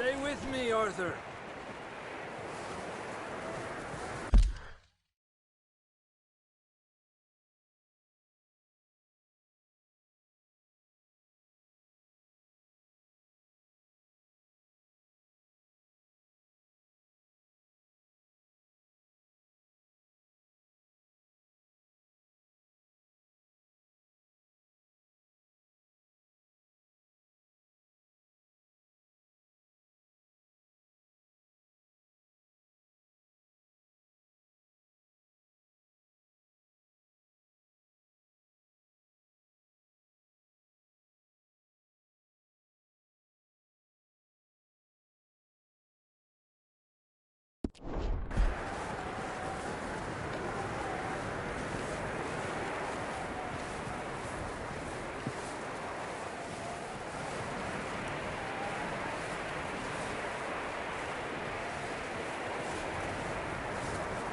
Stay with me, Arthur.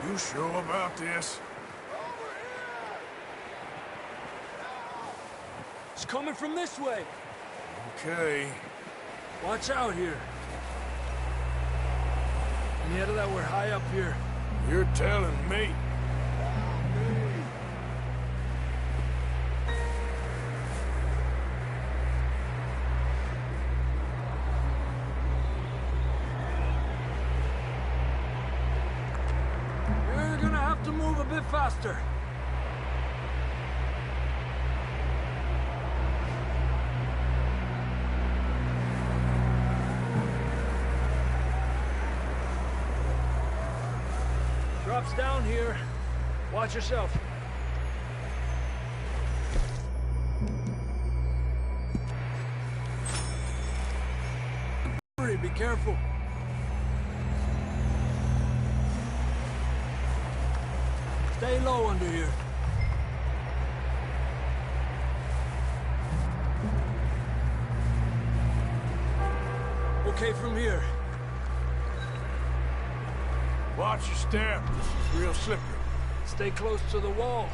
You sure about this? It's coming from this way. Okay. Watch out here. Any of that we're high up here. You're telling me. You're gonna have to move a bit faster. Drops down here. Watch yourself. Hurry, be careful. Stay low under here. Okay from here. Watch your step. This is real slippery. Stay close to the wall.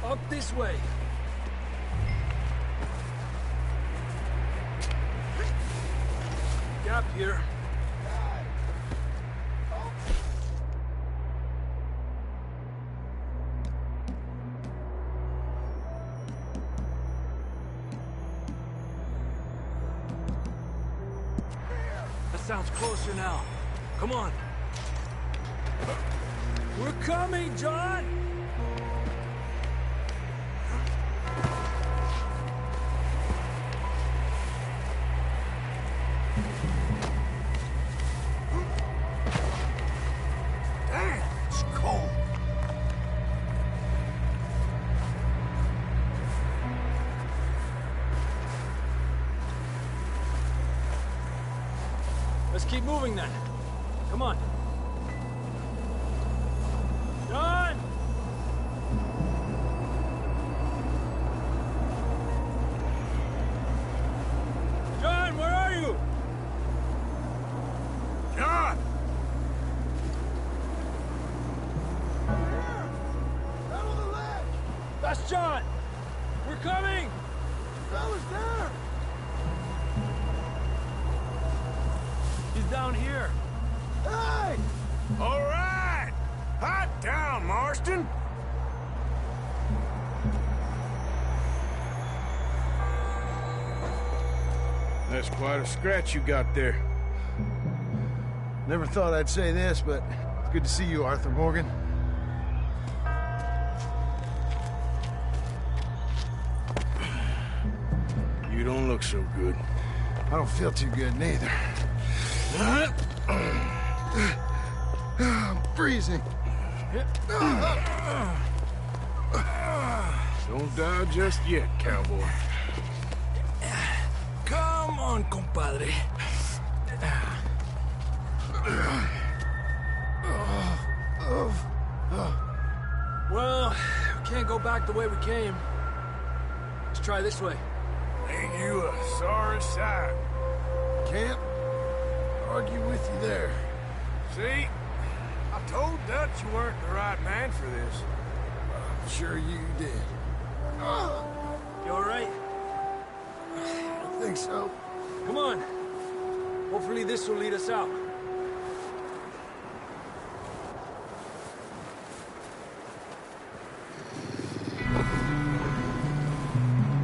Up this way. Gap here. That sounds closer now. Come on. We're coming, John! Damn, it's cold. Let's keep moving then. Come on. John! John, where are you? John! That's John! We're coming! Fella's there! He's down here. Hey! All right! Hot down, Marston! That's quite a scratch you got there. Never thought I'd say this, but it's good to see you, Arthur Morgan. You don't look so good. I don't feel too good neither. I'm freezing. Don't die just yet, cowboy. Come on, compadre. Well, we can't go back the way we came. Let's try this way. Ain't you a sorry sight? Can't argue with you there. See? I told Dutch you weren't the right man for this. I'm sure you did. You all right? I think so. Come on. Hopefully this will lead us out.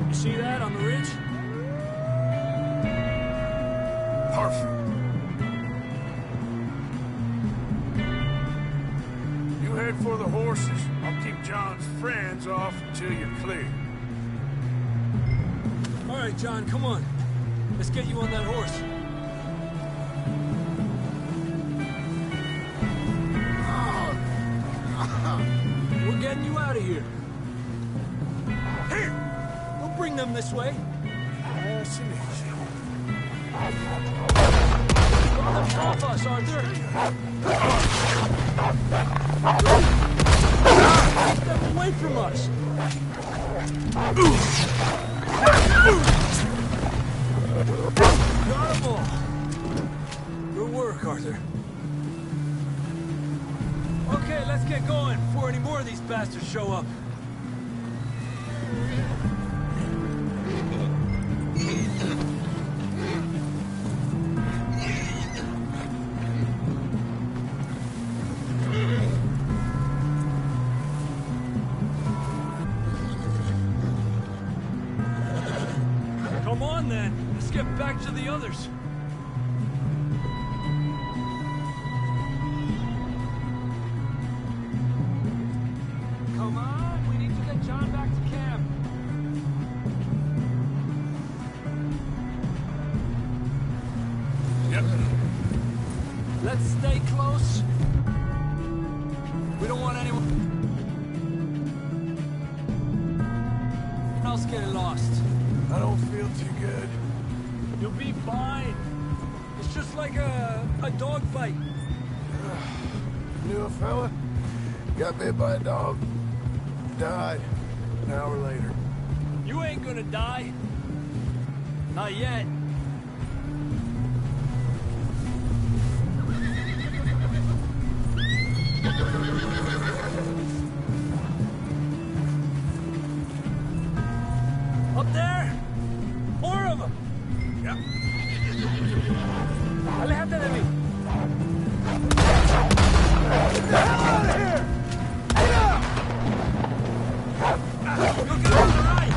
You see that on the ridge? Perfect. You head for the horses. I'll keep John's friends off until you're clear. All right, John, come on. Let's get you on that horse. We're getting you out of here. Here! Don't bring them this way. Yes, it is. Throw them off us, Arthur. Keep them away from us. Got them all. Good work, Arthur. Okay, let's get going before any more of these bastards show up. Come on, then. Let's get back to the others. Come on, we need to get John back to camp. Yep. Let's stay close. We don't want anyone else getting lost. I don't feel too good. You'll be fine. It's just like a dog fight. Knew a fella? Got bit by a dog. Died an hour later. You ain't gonna die. Not yet. Up there? More of them. Yep. Aléjate de mí. Get the hell out of here! Get out! Look on the right.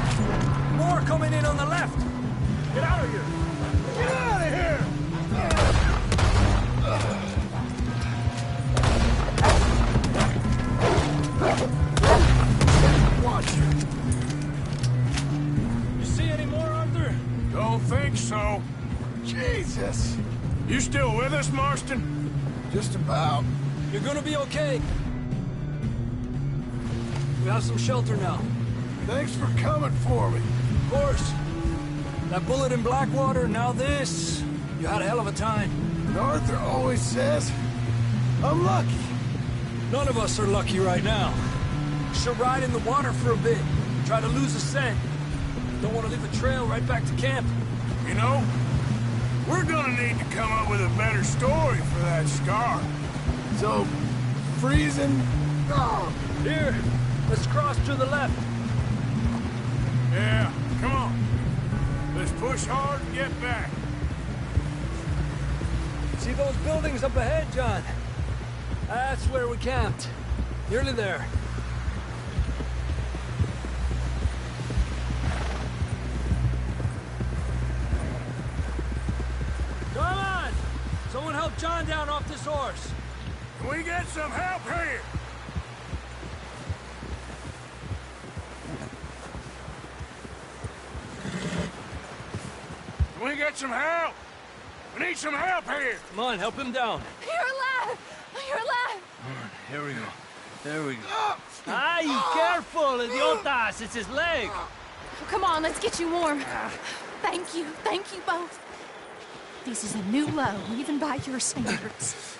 More coming in on the left. Get out of here. Get out of here! Watch you. You see any more, Arthur? Don't think so. Jesus. You still with us, Marston? Just about. You're gonna be okay. We have some shelter now. Thanks for coming for me. Of course. That bullet in Blackwater, now this. You had a hell of a time. And Arthur always says, I'm lucky. None of us are lucky right now. Should ride in the water for a bit. Try to lose a scent. Don't want to leave a trail right back to camp. You know, we're gonna need to come up with a better story for that scar. So, freezing. Oh, Here, let's cross to the left. Yeah, come on. Let's push hard and get back. See those buildings up ahead, John? That's where we camped. Nearly there. Come on! Someone help John down off this horse. Can we get some help here? Can we get some help? We need some help here. Come on, help him down. You're alive! You're alive! Here we go. There we go. Ay, careful, idiotas! It's his leg! Come on, let's get you warm. Thank you both. This is a new low, even by your standards.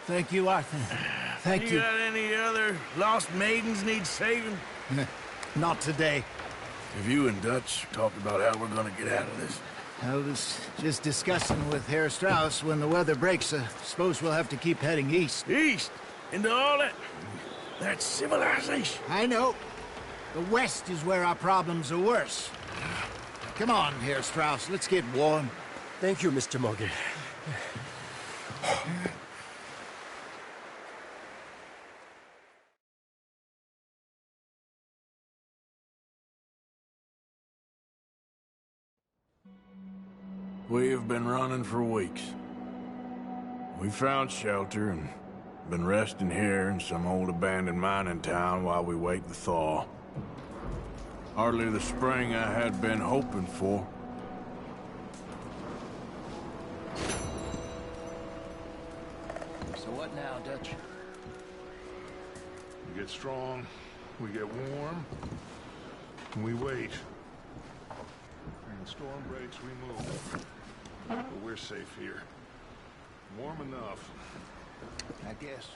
Thank you, Arthur. Thank you. got any other lost maidens need saving? Not today. Have you and Dutch talked about how we're gonna get out of this? I was just discussing with Herr Strauss when the weather breaks. Suppose we'll have to keep heading east. East? Into all that civilization? I know. The west is where our problems are worse. Come on, Herr Strauss. Let's get warm. Thank you, Mr. Morgan. We have been running for weeks. We found shelter and been resting here in some old abandoned mining town while we wait the thaw. Hardly the spring I had been hoping for. So what now, Dutch? We get strong, we get warm, and we wait. When the storm breaks, we move. But we're safe here. Warm enough. I guess.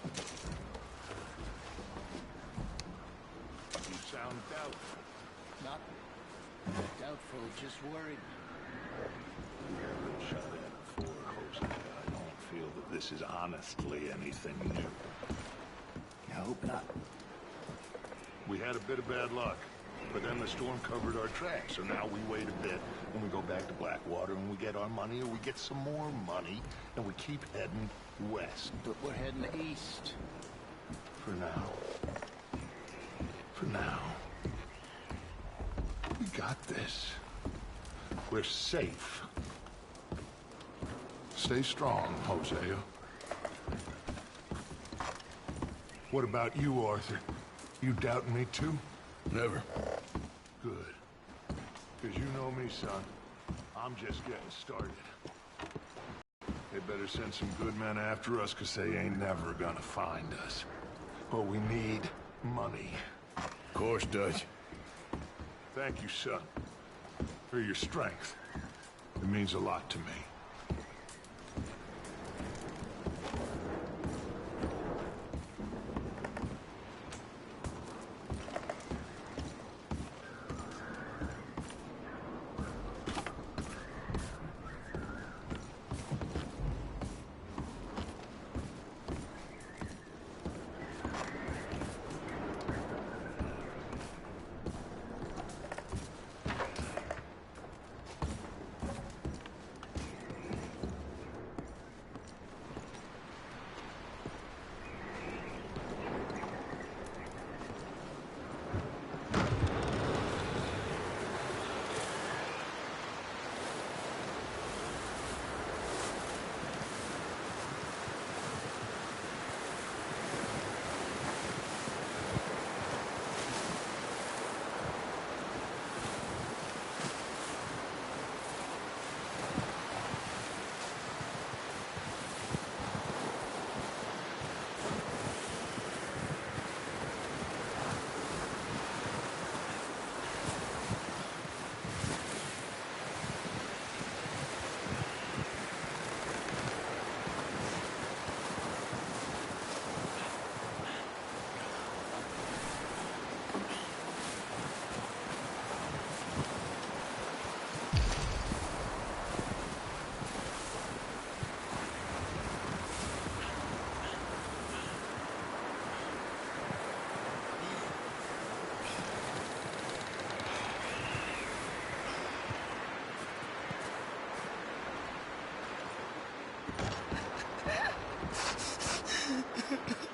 You sound doubtful. Not doubtful, just worried. We have been shot at before, Jose. I don't feel that this is honestly anything new. I hope not. We had a bit of bad luck, but then the storm covered our tracks, so now we wait a bit, and we go back to Blackwater, and we get our money, or we get some more money, and we keep heading west. But we're heading east. For now. For now. We got this. We're safe. Stay strong, Hosea. What about you, Arthur? You doubting me too? Never. Good. Because you know me, son. I'm just getting started. They better send some good men after us, because they ain't never gonna find us. But we need money. Of course, Dutch. Thank you, son, for your strength. It means a lot to me.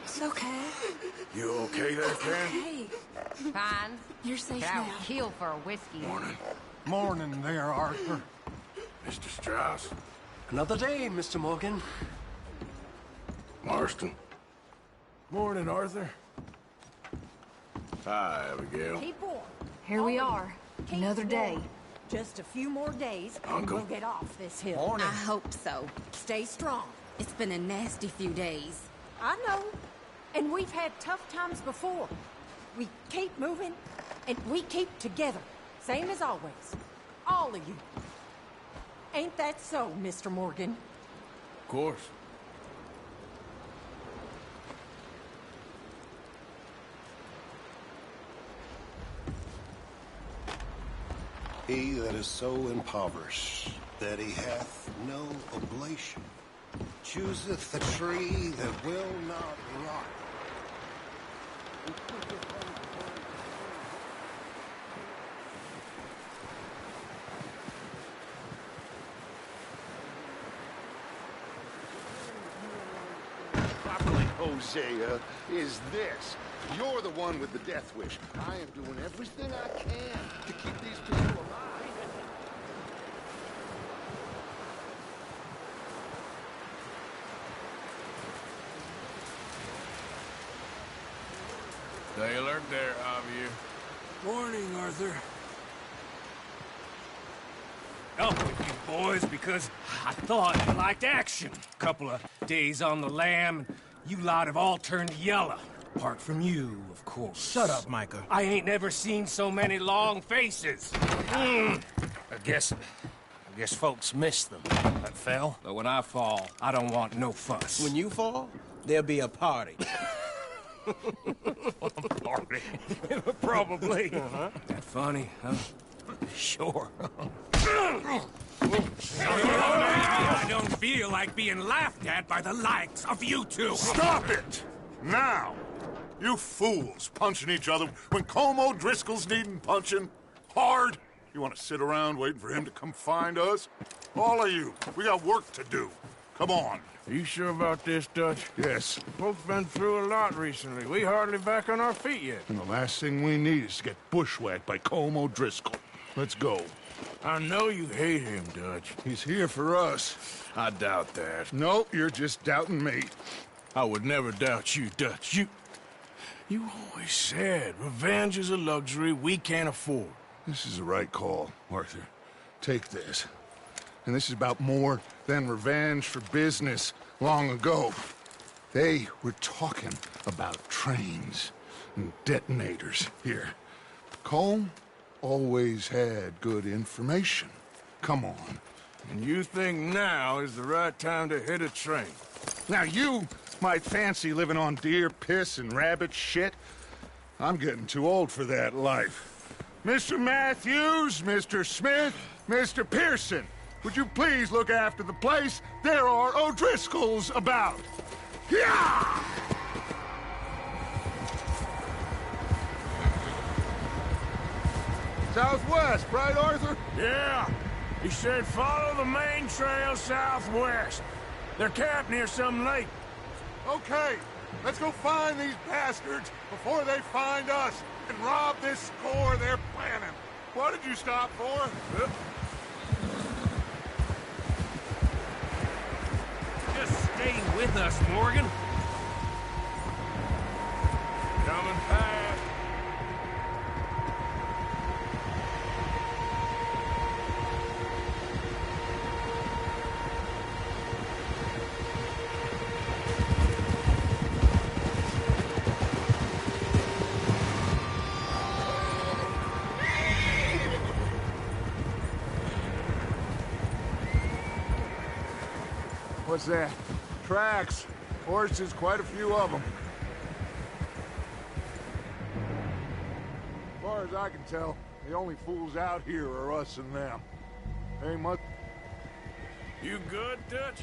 It's okay. You okay there, Karen? Hey, Fine. you're safe But I would now. kill for a whiskey. Morning, Morning there, Arthur. Mr. Strauss. Another day, Mr. Morgan. Marston. Morning, Arthur. Hi, Abigail. Keep warm. Here we are. Keep Another day. warm. Just a few more days, and Uncle. we'll get off this hill. I hope so. Stay strong. It's been a nasty few days. I know. And we've had tough times before. We keep moving, and we keep together. Same as always. All of you. Ain't that so, Mr. Morgan? Of course. He that is so impoverished that he hath no oblation chooseth the tree that will not rot. Hosea, is this. You're the one with the death wish. I am doing everything I can to keep these people alive. Stay alert there, Javier. Morning, Arthur. Up with you boys because I thought you liked action. Couple of days on the lam, and you lot have all turned yellow. Apart from you, of course. Shut up, Micah. I ain't never seen so many long faces. I guess folks miss them. That fell. But when I fall, I don't want no fuss. When you fall, there'll be a party. Party. Probably. That funny, huh? Sure. I don't feel like being laughed at by the likes of you two. Stop it! Now! You fools punching each other when Colm O'Driscoll's needing punching. Hard! You want to sit around waiting for him to come find us? All of you, we got work to do. Come on. Are you sure about this, Dutch? Yes. Folks been through a lot recently. We hardly back on our feet yet. And the last thing we need is to get bushwhacked by Colm O'Driscoll. Let's go. I know you hate him, Dutch. He's here for us. I doubt that. No, you're just doubting me. I would never doubt you, Dutch. You always said revenge is a luxury we can't afford. This is the right call, Arthur. Take this. And this is about more than revenge for business long ago. They were talking about trains and detonators here. Colm always had good information. Come on. And you think now is the right time to hit a train? Now you might fancy living on deer piss and rabbit shit. I'm getting too old for that life. Mr. Matthews, Mr. Smith, Mr. Pearson, would you please look after the place? There are O'Driscolls about. Yeah! Southwest, right, Arthur? Yeah. He said follow the main trail southwest. They're camped near some lake. Okay, let's go find these bastards before they find us and rob this score they're planning. What did you stop for? Just stay with us, Morgan. Coming past. What's that? Tracks. Horses, quite a few of them. As far as I can tell, the only fools out here are us and them. Ain't much. You good, Dutch?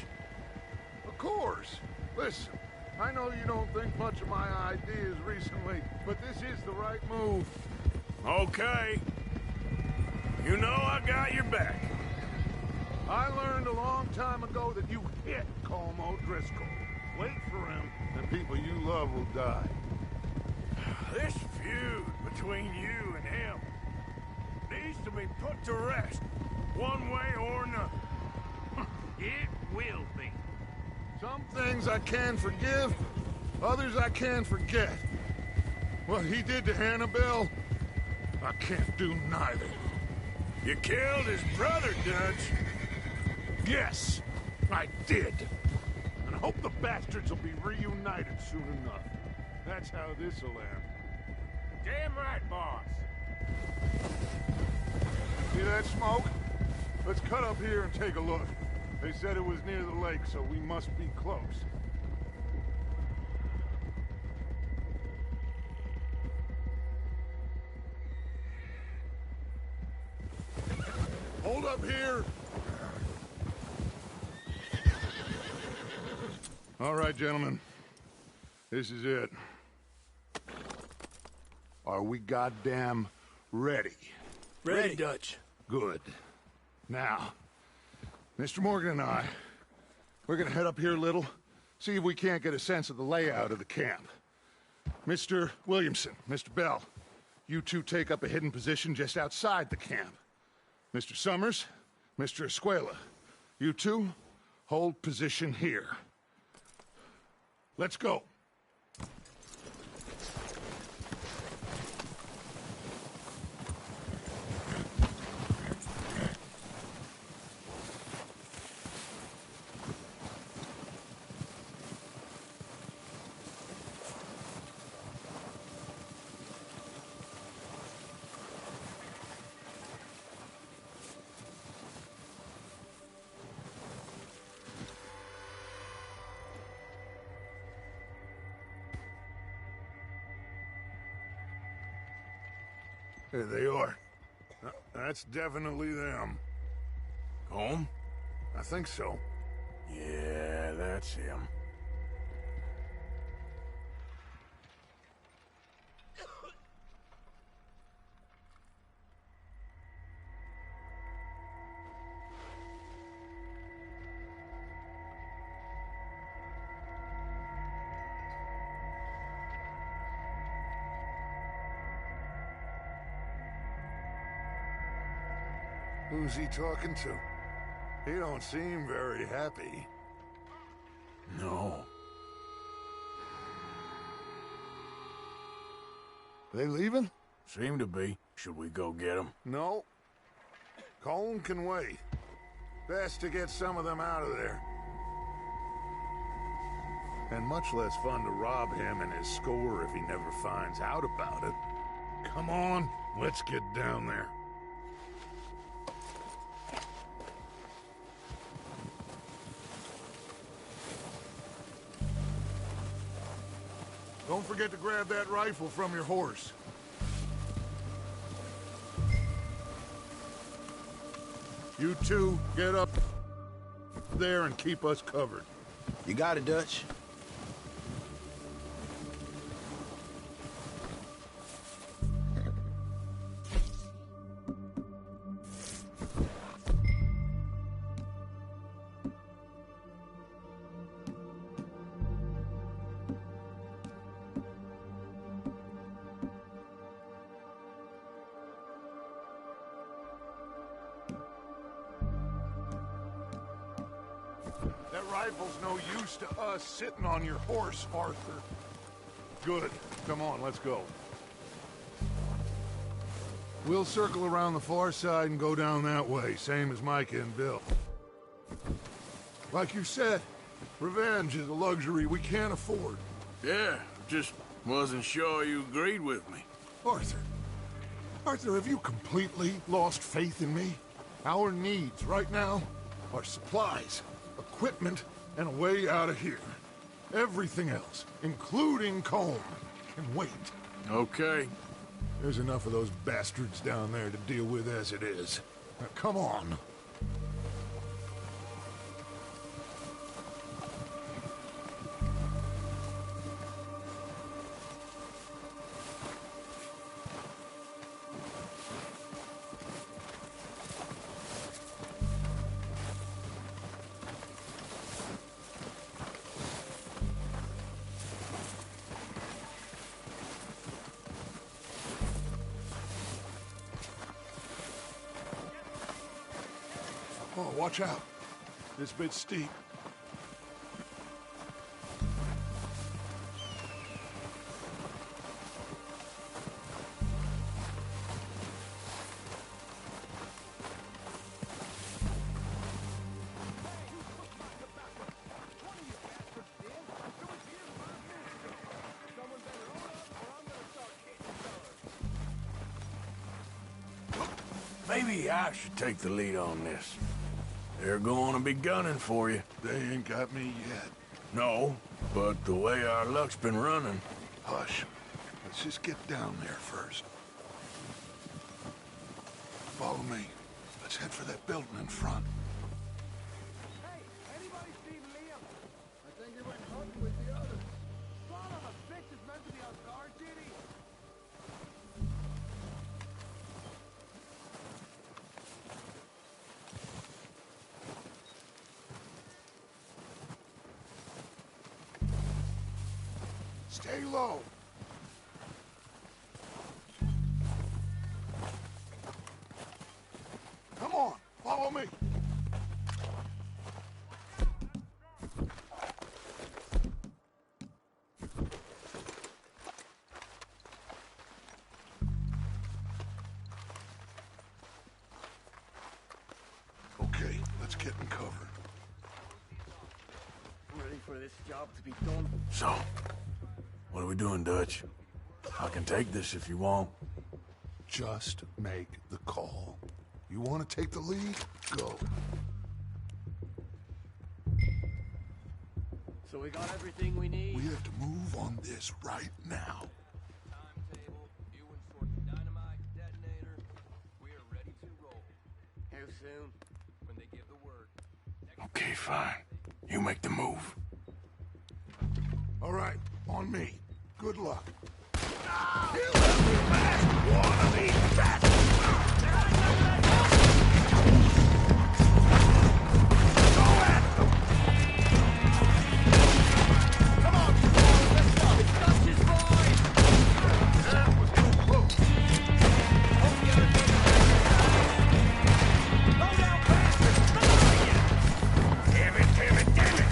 Of course. Listen, I know you don't think much of my ideas recently, but this is the right move. Okay. You know I got your back. I learned a long time ago that you hit Colm O'Driscoll. Wait for him, and people you love will die. This feud between you and him needs to be put to rest, one way or another. It will be. Some things I can forgive, others I can forget. What he did to Annabelle, I can't do neither. You killed his brother, Dutch. Yes, I did. And I hope the bastards will be reunited soon enough. That's how this'll end. Damn right, boss. See that smoke? Let's cut up here and take a look. They said it was near the lake, so we must be close. Hold up here! All right, gentlemen. This is it. Are we goddamn ready? Ready, Dutch. Good. Now, Mr. Morgan and I, we're gonna head up here a little, See if we can't get a sense of the layout of the camp. Mr. Williamson, Mr. Bell, you two take up a hidden position just outside the camp. Mr. Summers, Mr. Escuela, you two hold position here. Let's go. There they are. That's definitely them. Home? I think so. Yeah, that's him. Who's he talking to? He don't seem very happy. No. They leaving? Seem to be. Should we go get them? No. Colm can wait. Best to get some of them out of there. And much less fun to rob him and his score if he never finds out about it. Come on, let's get down there. Don't forget to grab that rifle from your horse. You two, get up there and keep us covered. You got it, Dutch. That rifle's no use to us sitting on your horse, Arthur. Good. Come on, let's go. We'll circle around the far side and go down that way, same as Micah and Bill. Like you said, revenge is a luxury we can't afford. Yeah, just wasn't sure you agreed with me. Arthur. Arthur, have you completely lost faith in me? Our needs right now are supplies, equipment, and a way out of here. Everything else, including Colm, can wait. Okay. There's enough of those bastards down there to deal with as it is. Now, come on. Oh, watch out. This bit's steep. Maybe I should take the lead on this. They're going to be gunning for you. They ain't got me yet. No, but the way our luck's been running... Hush. Let's just get down there first. Follow me. Let's head for that building in front. Hey, anybody seen Liam? I think he went hunting with the others. Son of a bitch is meant to be on guard duty. Stay low. Come on, follow me. Okay, let's get in cover. Ready for this job to be done? So, what are we doing, Dutch? I can take this if you want. Just make the call. You want to take the lead? Go. So we got everything we need? We have to move on this right now. Timetable, new and sorted dynamite, detonator. We are ready to roll. How soon? When they give the word. Okay, fine. You make the move. All right, on me. Good luck. Kill every last one of these bastards! Go at them! Come on, boys, let's go! It's Dutch's boy! That was too close. Slow down, bastards! Come on, you! Damn it, damn it, damn it!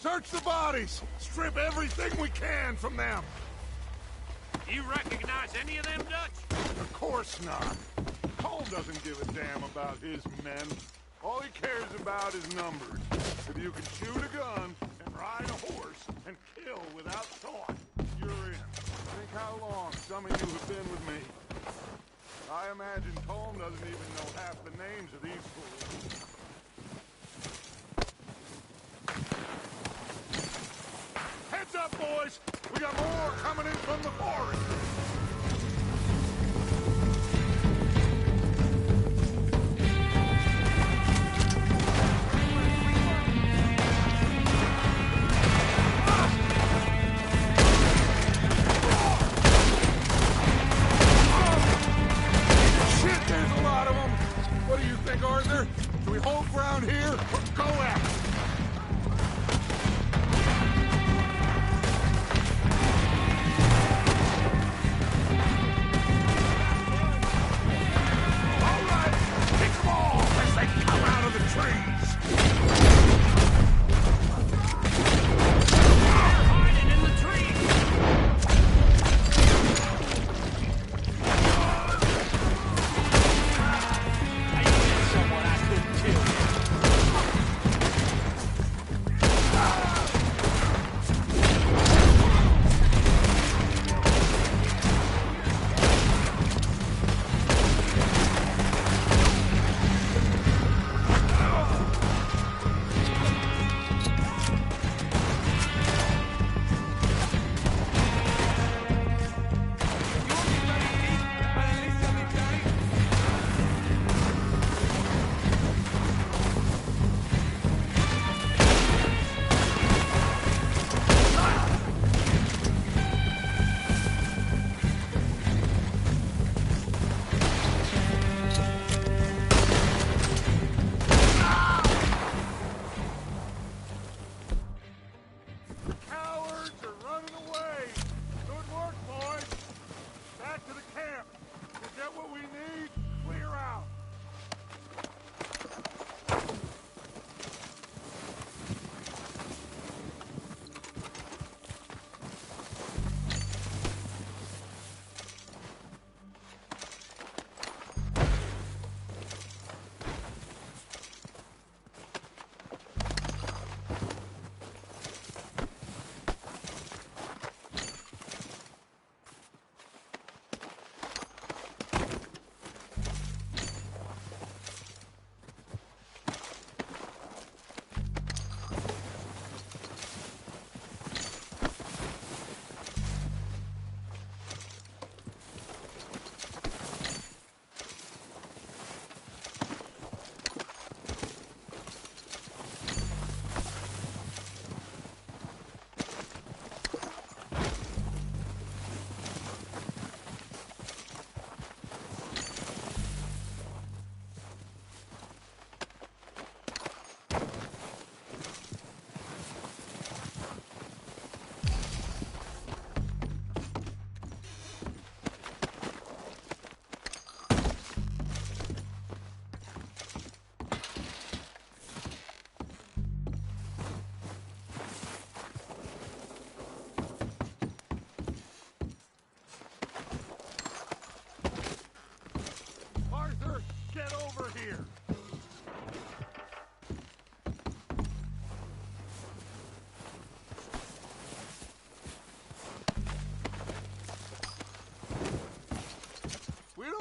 Search the bodies! Strip everything we can from them! You recognize any of them, Dutch? Of course not. Cole doesn't give a damn about his men. All he cares about is numbers. If you can shoot a gun and ride a horse and kill without thought, you're in. Think how long some of you have been with me. I imagine Colm doesn't even know half the names of these fools. Heads up, boys! We got more coming in from the forest! Shit, there's a lot of them! What do you think, Arthur? Do we hold ground here or go at it?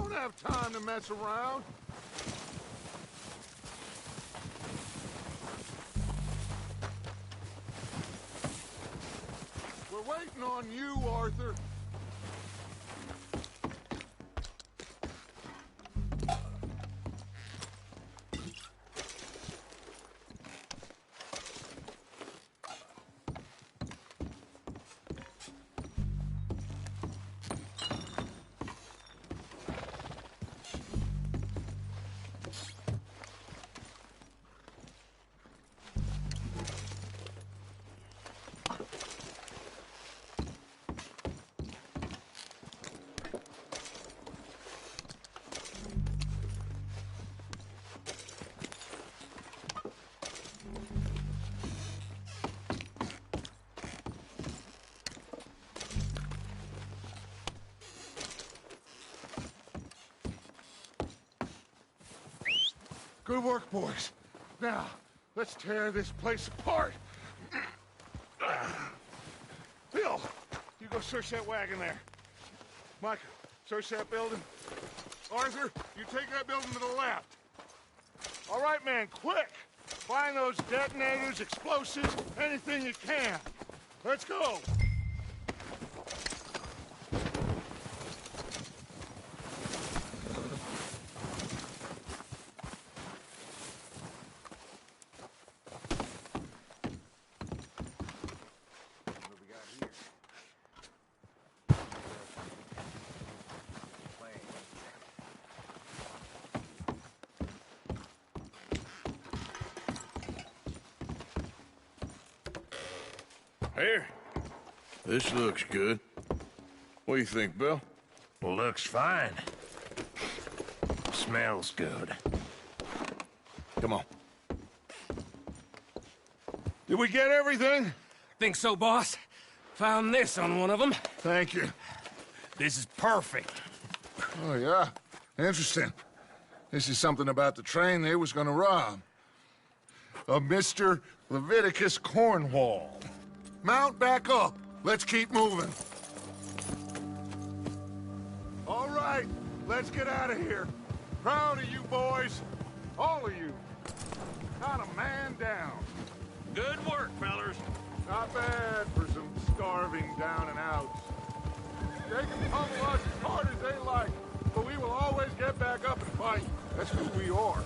don't have time to mess around. We're waiting on you, Arthur. Good work, boys. Now, let's tear this place apart. Bill, you go search that wagon there. Mike, search that building. Arthur, you take that building to the left. All right, man, quick. Find those detonators, explosives, anything you can. Let's go. Here. This looks good. What do you think, Bill? Looks fine. Smells good. Come on. Did we get everything? Think so, boss? Found this on one of them. Thank you. This is perfect. Oh, yeah? Interesting. This is something about the train they was gonna rob. A Mr. Leviticus Cornwall. Mount back up. Let's keep moving. All right, let's get out of here. Proud of you boys. All of you. Not a man down. Good work, fellers. Not bad for some starving down and outs. They can pummel us as hard as they like, but we will always get back up and fight. That's who we are.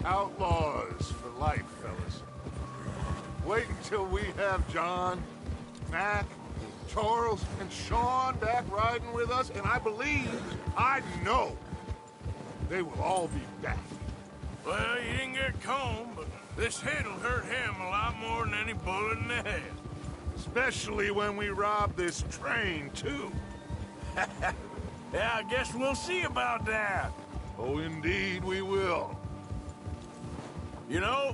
Outlaws for life, fellas. Wait until we have John, Mac, Charles, and Sean back riding with us, and I know, they will all be back. Well, you didn't get Combe, but this hit'll hurt him a lot more than any bullet in the head. Especially when we rob this train, too. Yeah, I guess we'll see about that. Oh, indeed we will. You know,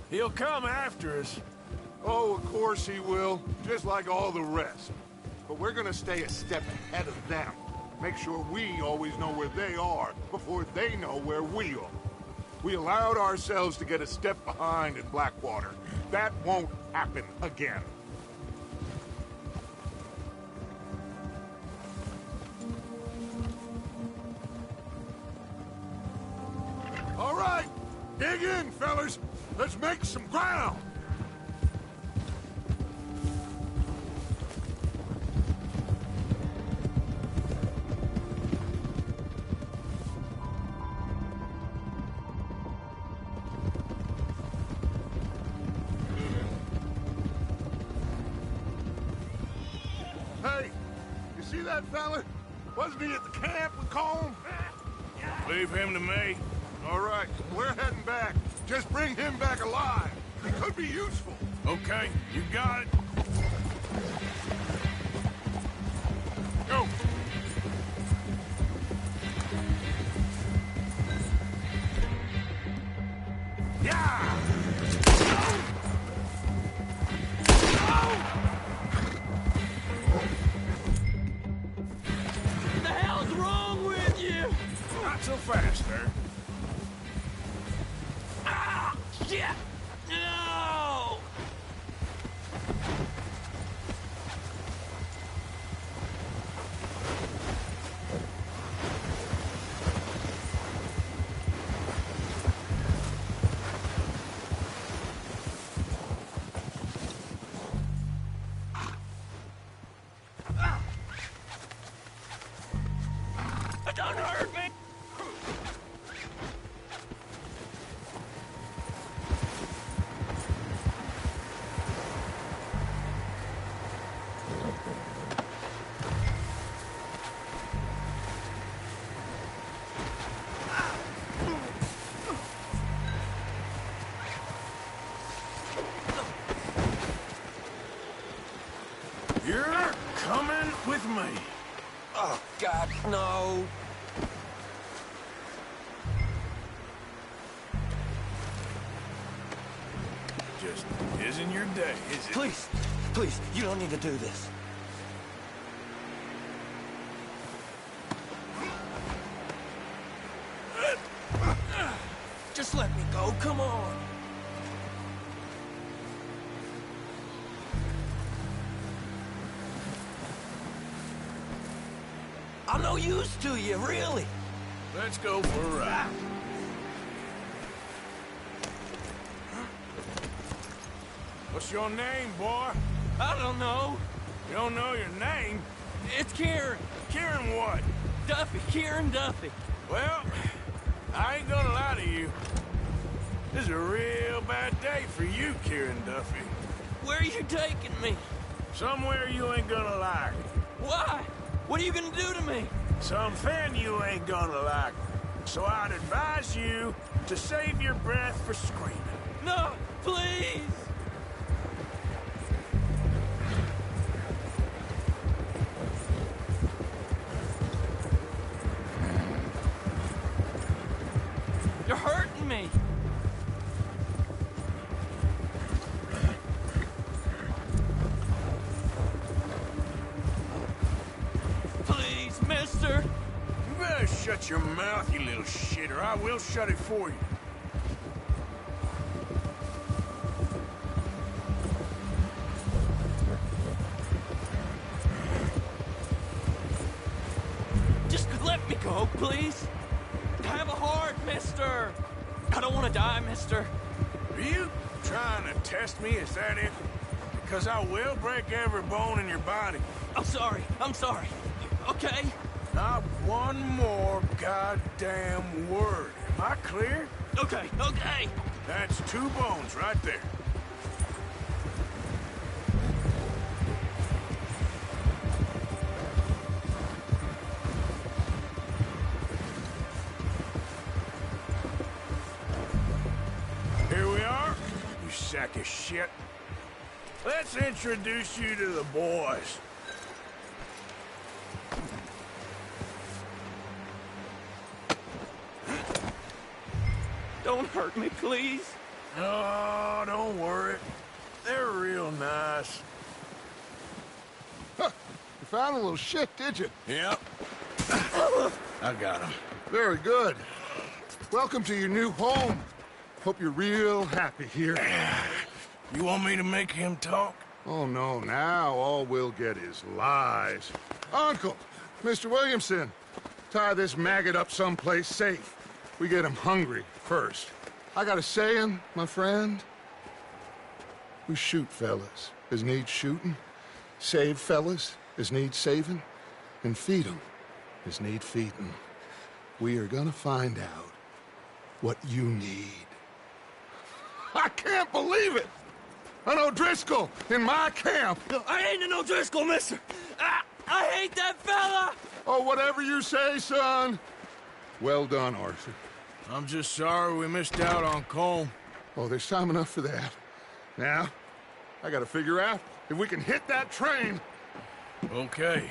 he'll come after us. Oh, of course he will, just like all the rest. But we're gonna stay a step ahead of them. Make sure we always know where they are before they know where we are. We allowed ourselves to get a step behind in Blackwater. That won't happen again. All right, dig in, fellas. Let's make some ground. Hey, you see that fella? Wasn't he at the camp with Colm? Leave him to me. All right, we're heading back. Just bring him back alive. He could be useful. Okay, you got it. Go. Yeah! What the hell's wrong with you? Not so fast, sir. Ah! Shit! No! Don't hurt me! You're coming with me. Oh, God, no. Just isn't your day, is it? Please, please, you don't need to do this. Just let me go, come on. I'm no use to you, really. Let's go for a ride. What's your name, boy? I don't know. You don't know your name? It's Kieran. Kieran what? Duffy, Kieran Duffy. Well, I ain't gonna lie to you. This is a real bad day for you, Kieran Duffy. Where are you taking me? Somewhere you ain't gonna like. Why? What are you gonna do to me? Something you ain't gonna like. So I'd advise you to save your breath for screaming. No, please! You're hurting me! Please, mister! You better shut your mouth, you little shit, or I will shut it for you. Just let me go, please! Have a heart, mister! I don't want to die, mister. Are you trying to test me? Is that it? Because I will break every bone in your body. I'm sorry, okay? Not one more goddamn word. Am I clear? Okay. That's 2 bones right there. Here we are, you sack of shit. Let's introduce you to the boys. Don't hurt me, please. Oh, don't worry. They're real nice. Huh. You found a little shit, did you? Yep. I got him. Very good. Welcome to your new home. Hope you're real happy here. You want me to make him talk? Oh, no, now all we'll get is lies. Uncle, Mr. Williamson, tie this maggot up someplace safe. We get him hungry first. I got a saying, my friend. We shoot fellas as need shooting, save fellas as need saving, and feed them as need feeding. We are gonna find out what you need. I can't believe it! An O'Driscoll in my camp! No, I ain't an O'Driscoll, mister! I hate that fella! Oh, whatever you say, son. Well done, Arthur. I'm just sorry we missed out on Colm. Oh, there's time enough for that. Now, I gotta figure out if we can hit that train. Okay.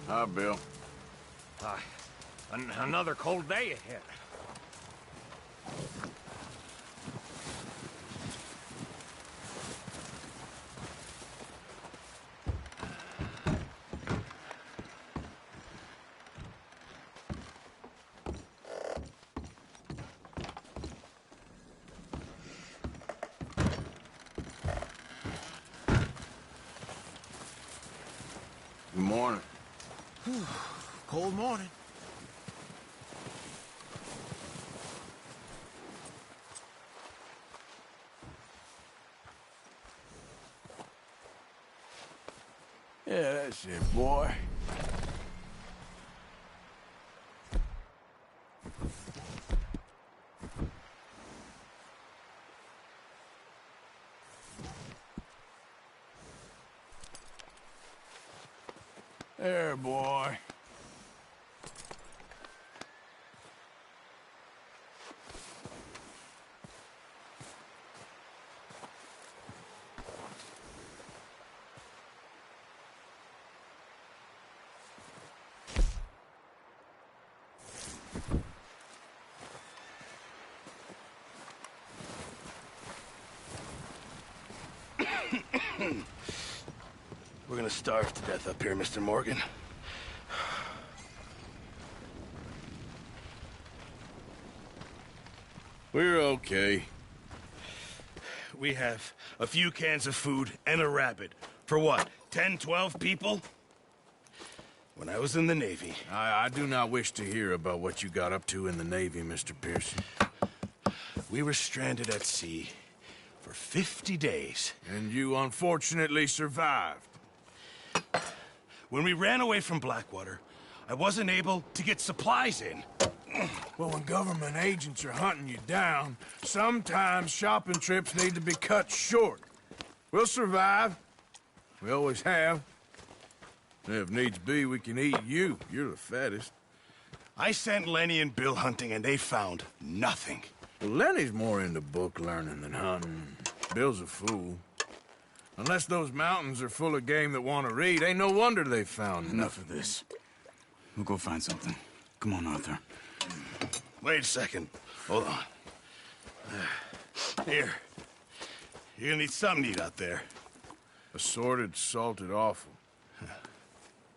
Hi, Bill. Another cold day ahead. Morning. Cold morning. Yeah, that's it, boy. There, boy. We're gonna starve to death up here, Mr. Morgan. We're okay. We have a few cans of food and a rabbit. For what, 10, 12 people? When I was in the Navy... I do not wish to hear about what you got up to in the Navy, Mr. Pearson. We were stranded at sea for 50 days. And you unfortunately survived. When we ran away from Blackwater, I wasn't able to get supplies in. Well, when government agents are hunting you down, sometimes shopping trips need to be cut short. We'll survive. We always have. And if needs be, we can eat you. You're the fattest. I sent Lenny and Bill hunting, and they found nothing. Well, Lenny's more into book learning than hunting. Bill's a fool. Unless those mountains are full of game that want to read, ain't no wonder they found Enough of this. We'll go find something. Come on, Arthur. Wait a second. Hold on. Here. You're gonna need something to eat out there. Assorted, salted offal.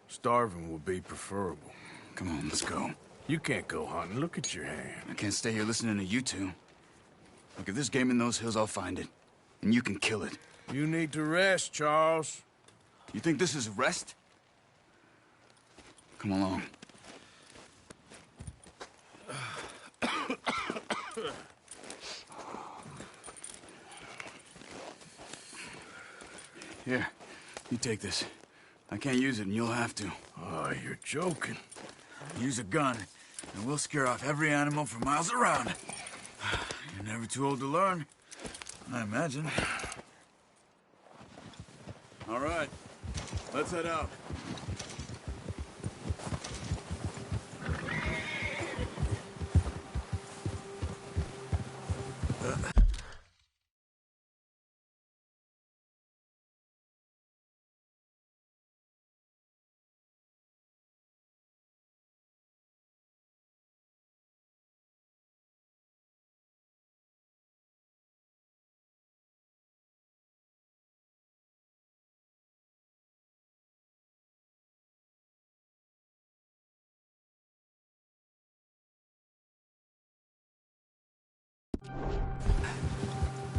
Starving will be preferable. Come on, let's go. You can't go hunting. Look at your hand. I can't stay here listening to you two. Look, if there's game in those hills, I'll find it. And you can kill it. You need to rest, Charles. You think this is rest? Come along. Here, you take this. I can't use it, and you'll have to. Oh, you're joking. Use a gun, and we'll scare off every animal for miles around. You're never too old to learn, I imagine. All right, let's head out.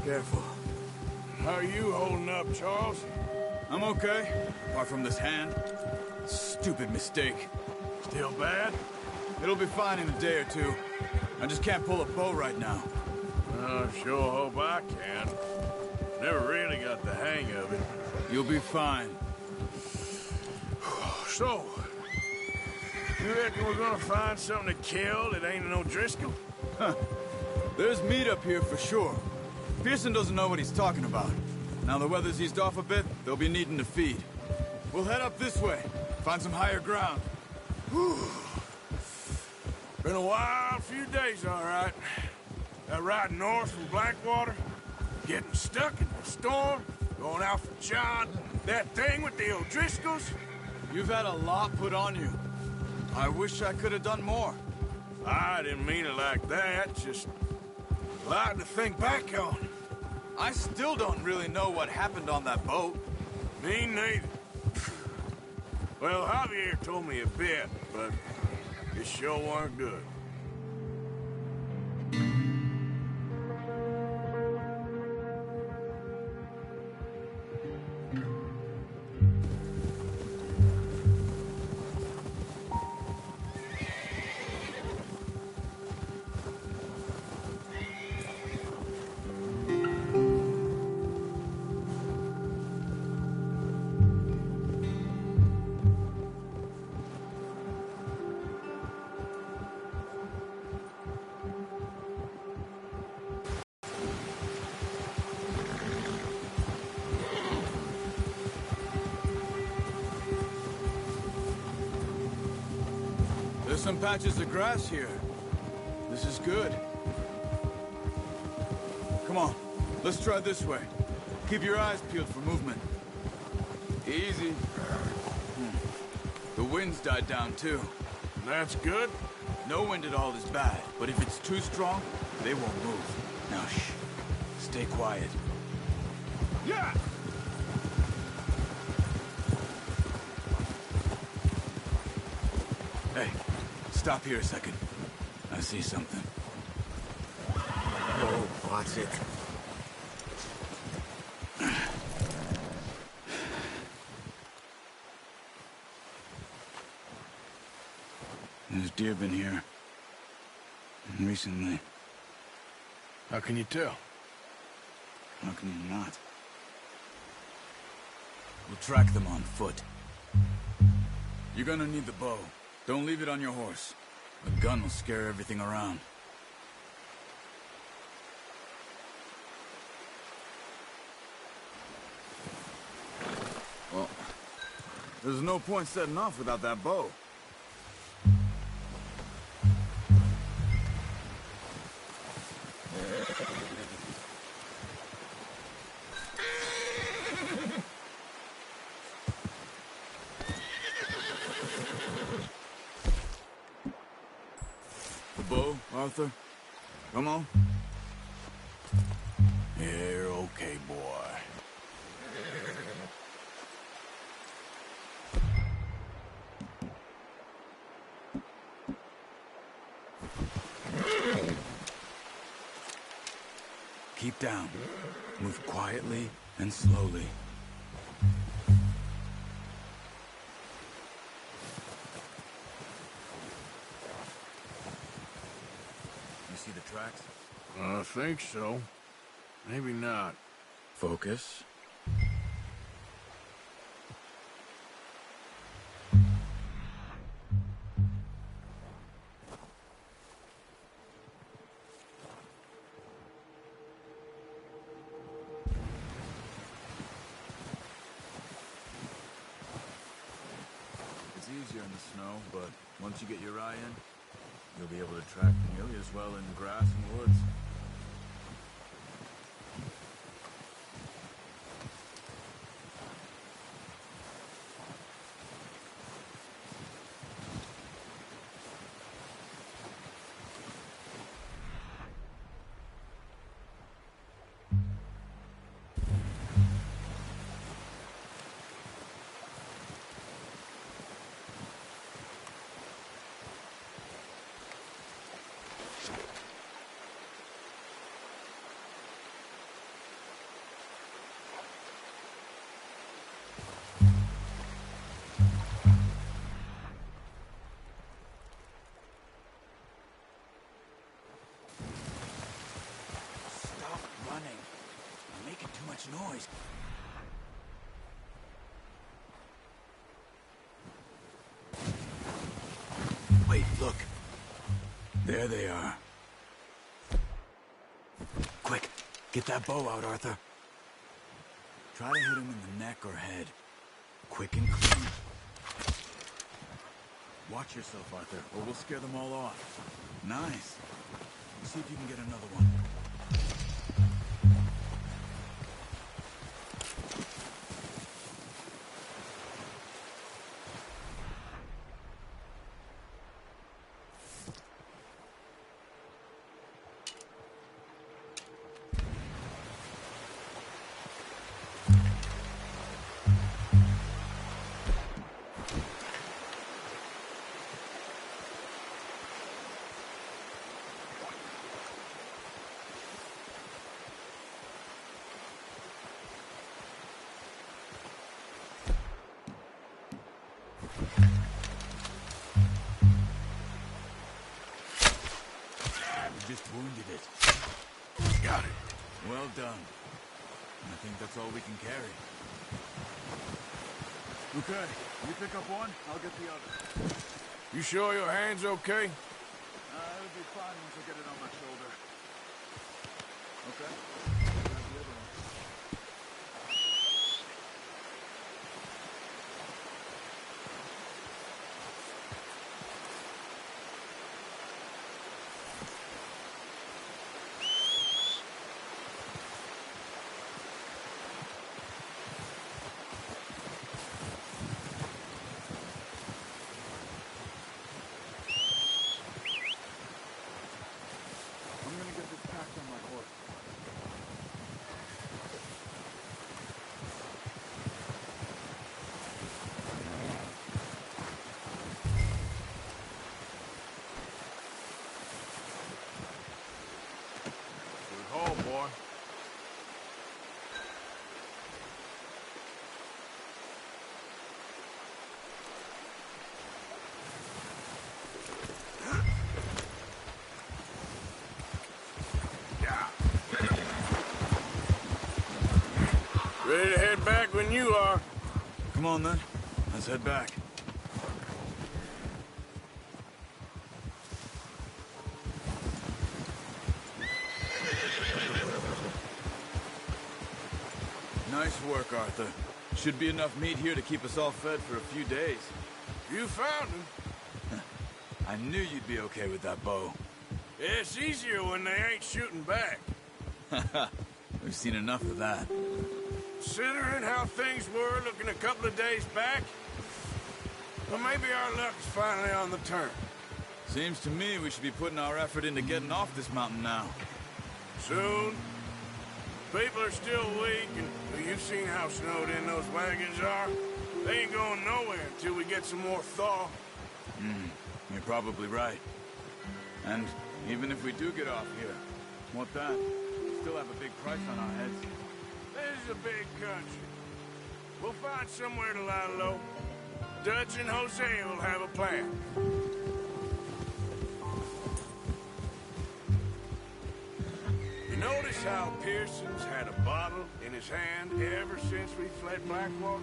Careful. How are you holding up, Charles? I'm okay, apart from this hand. Stupid mistake. Still bad? It'll be fine in a day or two. I just can't pull a bow right now. I sure hope I can. Never really got the hang of it. You'll be fine. So, you reckon we're gonna find something to kill that ain't no Driscoll? Huh. There's meat up here for sure. Pearson doesn't know what he's talking about. Now the weather's eased off a bit, they'll be needing to feed. We'll head up this way, find some higher ground. Whew. Been a wild few days, all right. That ride north from Blackwater, getting stuck in the storm, going out for John, that thing with the O'Driscolls. You've had a lot put on you. I wish I could have done more. I didn't mean it like that, just a lot to think back on. I still don't really know what happened on that boat. Me neither. Well, Javier told me a bit, but it sure weren't good. There's some patches of grass here. This is good. Come on, let's try this way. Keep your eyes peeled for movement. Easy. The wind's died down, too. That's good? No wind at all is bad, but if it's too strong, they won't move. Now, shh. Stay quiet. Yeah! Hey, stop here a second. I see something. Oh, watch it. There's deer been here. Recently. How can you tell? How can you not? We'll track them on foot. You're gonna need the bow. Don't leave it on your horse. The gun will scare everything around. Well, there's no point setting off without that bow. The bow, Arthur? Come on. You're okay, boy. Keep down. Move quietly and slowly. You see the tracks? I think so. Maybe not. Focus. It's easier in the snow, but once you get your eye in, you'll be able to track nearly as well in grass and woods. Noise. Wait, look. There they are. Quick, get that bow out, Arthur. Try to hit him in the neck or head. Quick and clean. Watch yourself, Arthur, or we'll scare them all off. Nice. See if you can get another one. Just wounded it. Got it. Well done. I think that's all we can carry. Okay, you pick up one, I'll get the other. You sure your hand's okay? It'll be fine once I get it on my shoulder. Okay. Grab the other one. Ready to head back when you are. Come on, then. Let's head back. Nice work, Arthur. Should be enough meat here to keep us all fed for a few days. You found him. I knew you'd be okay with that bow. Yeah, it's easier when they ain't shooting back. We've seen enough of that. Considering how things were looking a couple of days back, well, maybe our luck's finally on the turn. Seems to me we should be putting our effort into getting off this mountain now. Soon. People are still weak, and you've seen how snowed in those wagons are. They ain't going nowhere until we get some more thaw. You're probably right. And even if we do get off here, what then? We still have a big price on our heads. This is a big country. We'll find somewhere to lie low. Dutch and Hosea will have a plan. You notice how Pearson's had a bottle in his hand ever since we fled Blackwater?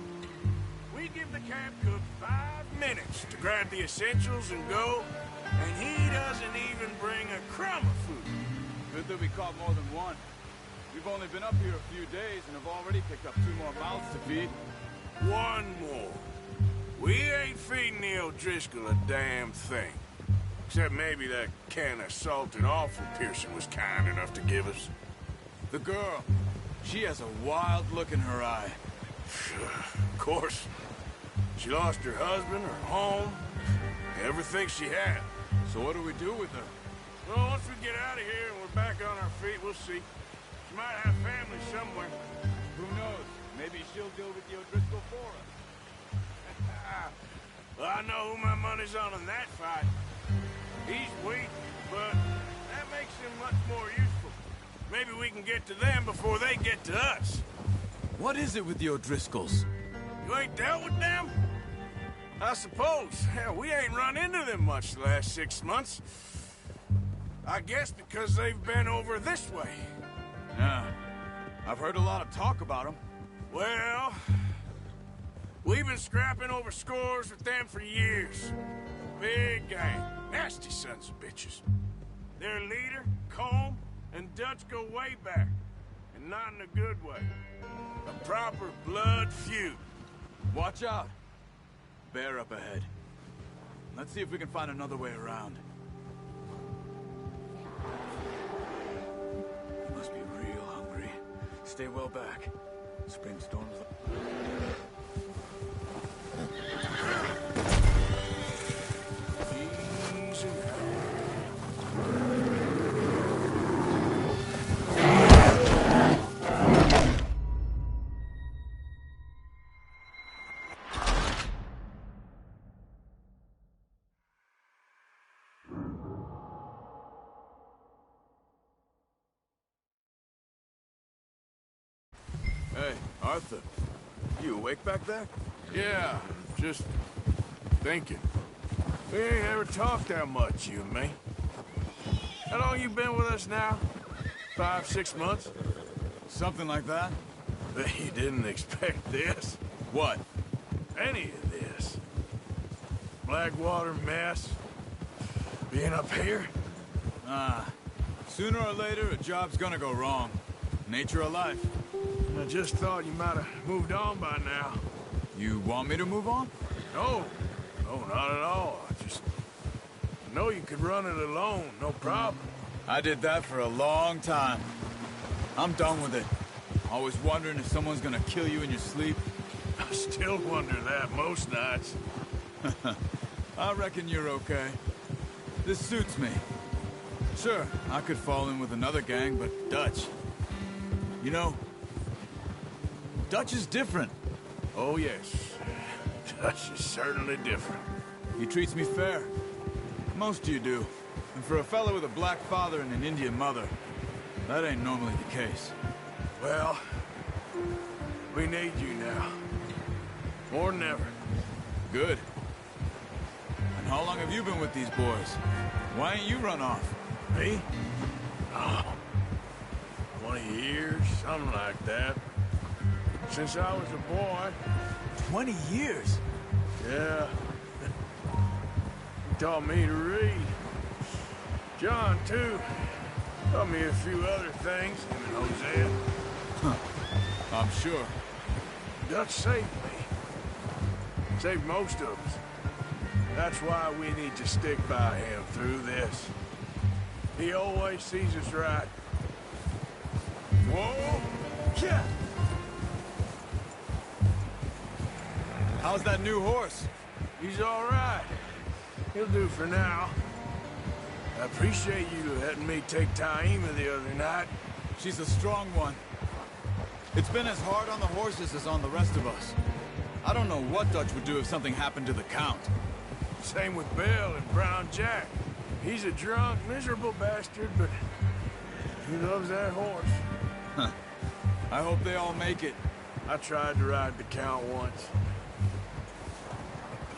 We give the camp cook 5 minutes to grab the essentials and go, and he doesn't even bring a crumb of food. Good that we caught more than one. We've only been up here a few days and have already picked up 2 more mouths to feed. 1 more. We ain't feeding the O'Driscoll a damn thing. Except maybe that can of salted offal Pearson was kind enough to give us. The girl. She has a wild look in her eye. Of course. She lost her husband, her home, everything she had. So what do we do with her? Well, once we get out of here and we're back on our feet, we'll see. She might have family somewhere. Who knows? Maybe she'll deal with the O'Driscoll for us. Well, I know who my money's on in that fight. He's weak, but that makes him much more useful. Maybe we can get to them before they get to us. What is it with the O'Driscolls? You ain't dealt with them? I suppose. Hell, we ain't run into them much the last 6 months. I guess because they've been over this way. Yeah. I've heard a lot of talk about them. Well, we've been scrapping over scores with them for years. Big gang. Nasty sons of bitches. Their leader, Colm, and Dutch go way back. And not in a good way. A proper blood feud. Watch out. Bear up ahead. Let's see if we can find another way around. You must be real hungry. Stay well back. Spring storms... Easy now. Hey, Arthur. You awake back there? Yeah, just thinking. We ain't ever talked that much, you and me. How long you been with us now? 5, 6 months? Something like that. Bet you didn't expect this. What? Any of this. Blackwater mess. Being up here? Sooner or later, a job's gonna go wrong. Nature of life. I just thought you might have moved on by now. You want me to move on? No. No, not at all. I know you could run it alone, no problem. I did that for a long time. I'm done with it. Always wondering if someone's gonna kill you in your sleep. I still wonder that most nights. I reckon you're okay. This suits me. Sure, I could fall in with another gang, but Dutch... You know, Dutch is different. Oh, yes. Dutch is certainly different. He treats me fair. Most of you do. And for a fellow with a black father and an Indian mother, that ain't normally the case. Well, we need you now. More than ever. Good. And how long have you been with these boys? Why ain't you run off? Me? Oh, 20 years, something like that. since I was a boy. 20 years? Yeah. He taught me to read. John, too. Taught me a few other things, him and Hosea. I'm sure. Dutch saved me. Saved most of us. That's why we need to stick by him through this. He always sees us right. Whoa! Yeah! How's that new horse? He's all right. He'll do for now. I appreciate you letting me take Taima the other night. She's a strong one. It's been as hard on the horses as on the rest of us. I don't know what Dutch would do if something happened to the Count. Same with Bill and Brown Jack. He's a drunk, miserable bastard, but he loves that horse. Huh. I hope they all make it. I tried to ride the Count once.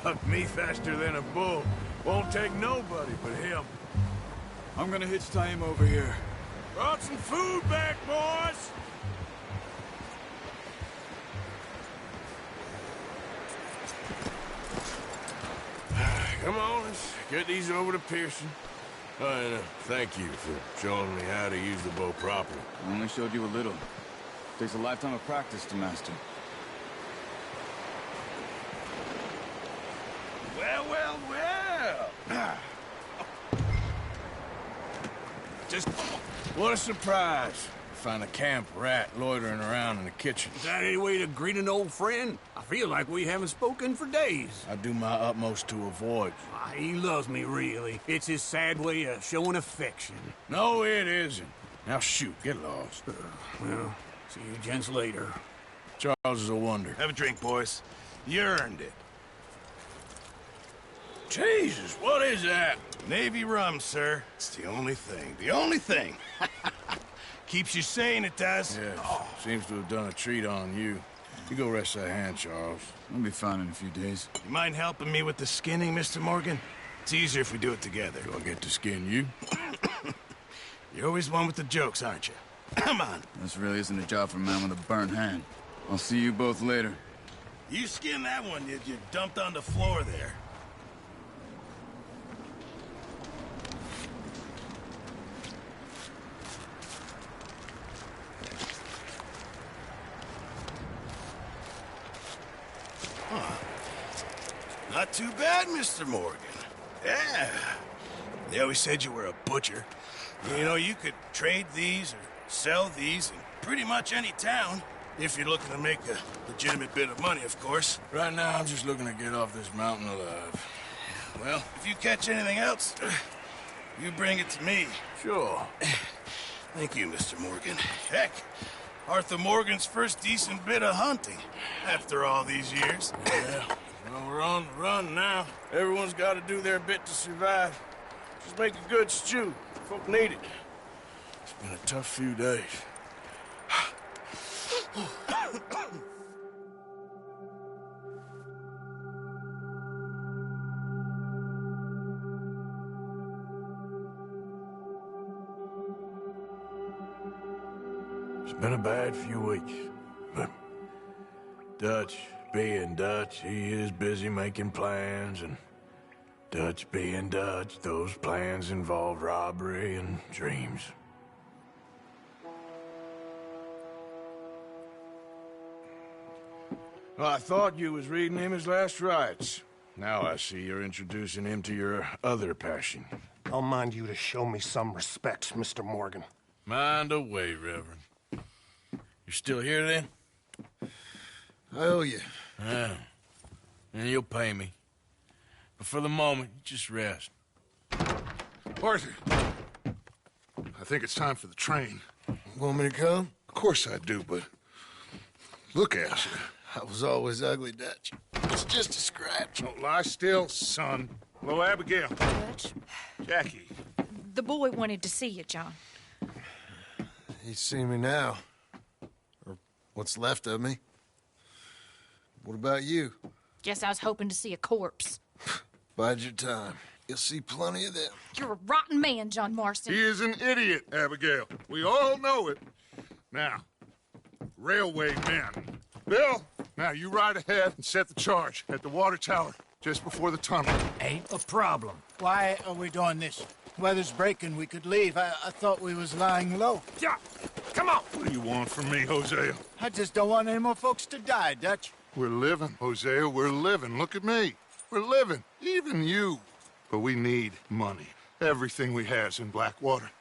Bucked me faster than a bull. Won't take nobody but him. I'm gonna hitch Taima over here. Brought some food back, boys! Come on, let's get these over to Pearson. And thank you for showing me how to use the bow properly. I only showed you a little. Takes a lifetime of practice to master. Well, well, well! Just what a surprise. Find a camp rat loitering around in the kitchen. Is that any way to greet an old friend? I feel like we haven't spoken for days. I do my utmost to avoid you. He loves me, really. It's his sad way of showing affection. No, it isn't. Now shoot, get lost. Well, see you gents later. Charles is a wonder. Have a drink, boys. You earned it. Jesus, what is that? Navy rum, sir. It's the only thing. The only thing. Keeps you sane, it does. Yeah, seems to have done a treat on you. You go rest that hand, Charles. I'll be fine in a few days. You mind helping me with the skinning, Mr. Morgan? It's easier if we do it together. Do I get to skin you? You're always one with the jokes, aren't you? Come on. This really isn't a job for a man with a burnt hand. I'll see you both later. You skinned that one you dumped on the floor there. Not too bad, Mr. Morgan. Yeah. They always said you were a butcher. You know, you could trade these or sell these in pretty much any town. If you're looking to make a legitimate bit of money, of course. Right now, I'm just looking to get off this mountain alive. Well, if you catch anything else, you bring it to me. Sure. Thank you, Mr. Morgan. Heck, Arthur Morgan's first decent bit of hunting after all these years. Yeah. Well, we're on the run now. Everyone's got to do their bit to survive. Just make a good stew. Folk need it. It's been a tough few days. It's been a bad few weeks, but Dutch being Dutch, he is busy making plans, and Dutch being Dutch, those plans involve robbery and dreams. Well, I thought you was reading him his last rites. Now I see you're introducing him to your other passion. I'll mind you to show me some respect, Mr. Morgan. Mind away, Reverend. You're still here, then? I owe you. Yeah. And you'll pay me. But for the moment, just rest. Arthur, I think it's time for the train. Want me to come? Of course I do, but look at you. I was always ugly, Dutch. It's just a scratch. Don't lie still, son. Hello, Abigail. Dutch, Jackie. the boy wanted to see you, John. He's seen me now. Or what's left of me. What about you? Guess I was hoping to see a corpse. Bide your time. You'll see plenty of them. You're a rotten man, John Marston. He is an idiot, Abigail. We all know it. Now, railway men. Bill, now you ride ahead and set the charge at the water tower just before the tunnel. Ain't a problem. Why are we doing this? Weather's breaking. We could leave. I thought we was lying low. Yeah, come on. What do you want from me, Hosea? I just don't want any more folks to die, Dutch. We're living, Hosea. We're living. Look at me. We're living. Even you. But we need money. Everything we has in Blackwater.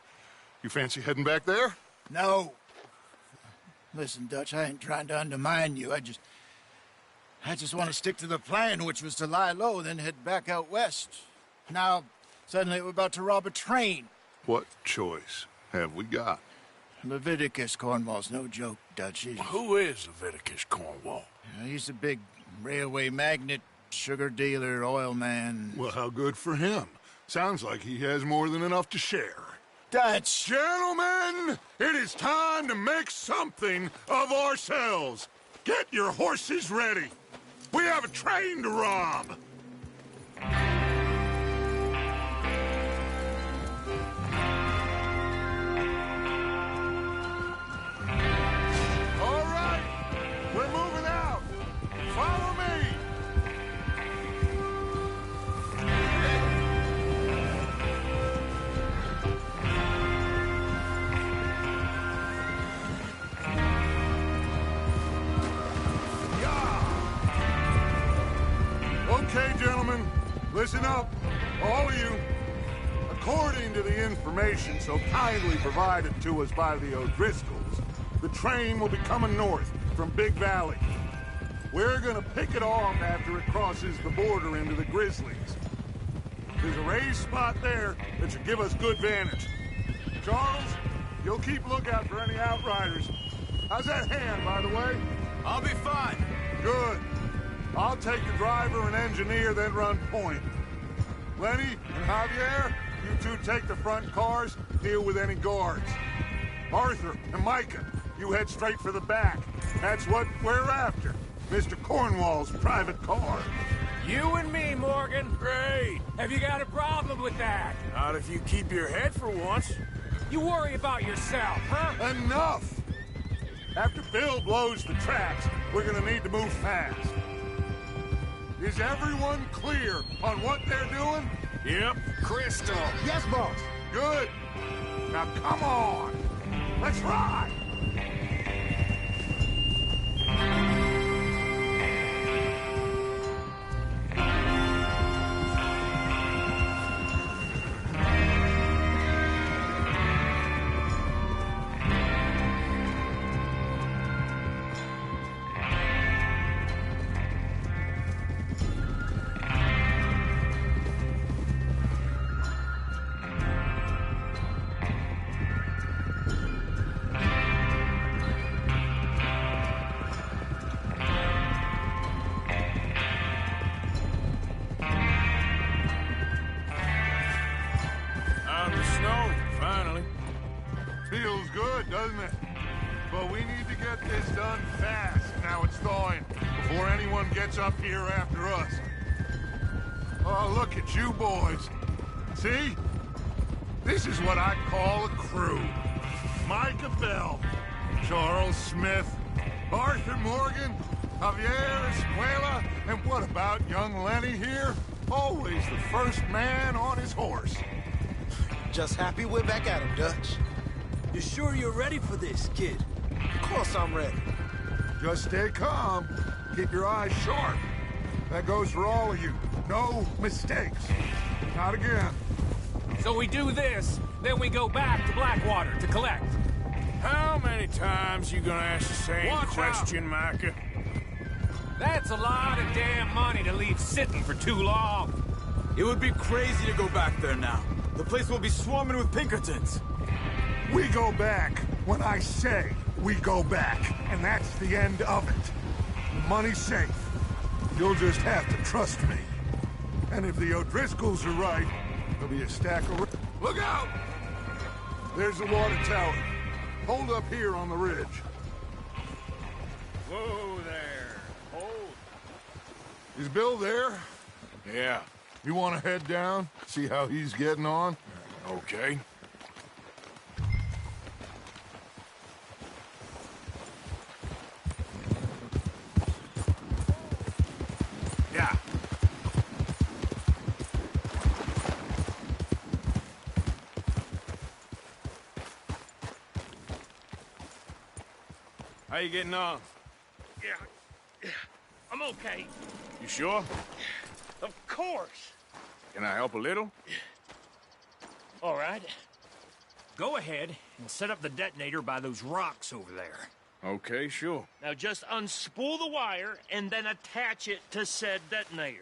You fancy heading back there? No. Listen, Dutch, I ain't trying to undermine you. I just want to stick to the plan, which was to lie low, then head back out west. Now, suddenly we're about to rob a train. What choice have we got? Leviticus Cornwall's no joke, Dutch. Who is Leviticus Cornwall? He's a big railway magnate, sugar dealer, oil man. Well, how good for him. Sounds like he has more than enough to share. Dutch! Gentlemen, it is time to make something of ourselves. Get your horses ready. We have a train to rob. All right, we're moving out. Follow me. Okay, gentlemen, listen up, all of you. According to the information so kindly provided to us by the O'Driscolls, the train will be coming north from Big Valley. We're gonna pick it off after it crosses the border into the Grizzlies. There's a raised spot there that should give us good vantage. Charles, you'll keep lookout for any outriders. How's that hand, by the way? I'll be fine. Good. I'll take the driver and engineer, then run point. Lenny and Javier, you two take the front cars, deal with any guards. Arthur and Micah, you head straight for the back. That's what we're after. Mr. Cornwall's private car. You and me, Morgan. Great. Have you got a problem with that? Not if you keep your head for once. You worry about yourself, huh? Enough! After Bill blows the tracks, we're gonna need to move fast. Is everyone clear on what they're doing? Yep. Crystal. Yes, boss. Good. Now come on. Let's ride. Feels good, doesn't it? But we need to get this done fast, now it's thawing, before anyone gets up here after us. Oh, look at you boys. See? This is what I call a crew. Micah Bell, Charles Smith, Arthur Morgan, Javier Escuela, and what about young Lenny here? Always the first man on his horse. Just happy we're back at him, Dutch. You sure you're ready for this, kid? Of course I'm ready. Just stay calm. Keep your eyes sharp. That goes for all of you. No mistakes. Not again. So we do this, then we go back to Blackwater to collect. How many times you gonna ask the same Watch question, Micah? That's a lot of damn money to leave sitting for too long. It would be crazy to go back there now. The place will be swarming with Pinkertons. We go back when I say we go back, and that's the end of it. The money's safe. You'll just have to trust me. And if the O'Driscolls are right, there'll be a stack of... Look out! There's the water tower. Hold up here on the ridge. Whoa there. Hold. Is Bill there? Yeah. You want to head down? See how he's getting on? Okay. How you getting on? Yeah, I'm okay. You sure? Of course. Can I help a little? All right. Go ahead and set up the detonator by those rocks over there. Okay, sure. Now just unspool the wire and then attach it to said detonator.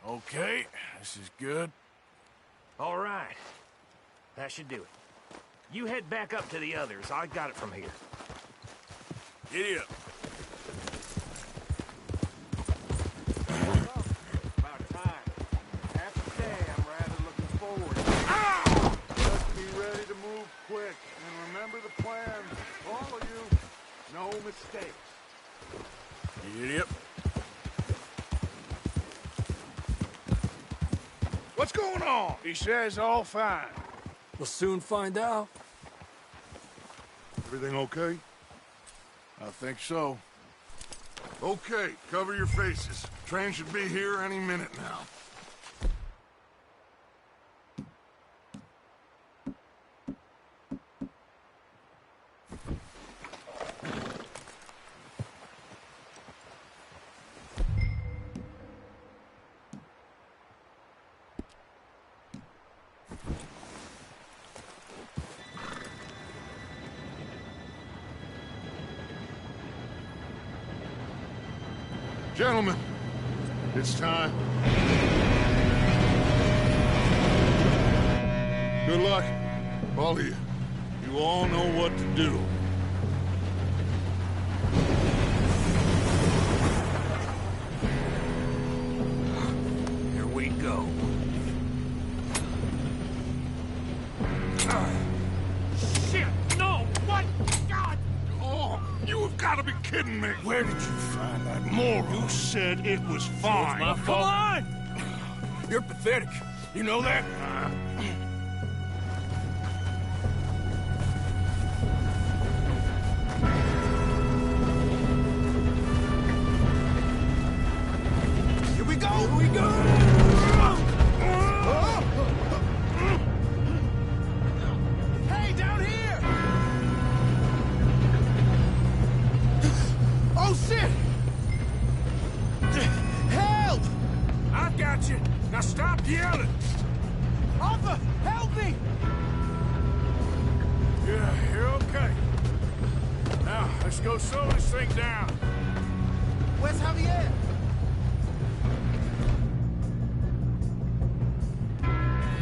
Okay, this is good. All right. That should do it. You head back up to the others. I got it from here. Giddy up. About time. After today, I'm rather looking forward. Just be ready to move quick. And remember the plan. All of you. No mistakes. Giddy up. What's going on? He says all fine. We'll soon find out. Everything okay? I think so. Okay, cover your faces. Train should be here any minute now. Gentlemen, it's time. Good luck, all of you. You all know what to do. Here we go. Shit! No! What? God! Oh, you have got to be kidding me. Where did you find that moron? You said it was fine. My fault. Come on! You're pathetic. You know that? Here we go! Here we go! Hey, down here! Oh, shit! Help! I've got you. Now stop yelling. Arthur, help me! Yeah, you're okay. Now, let's go slow this thing down. Where's Javier?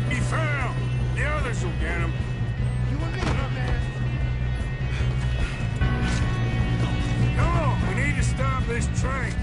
He found. The others will get him. You and me, man. Come on, we need to stop this train.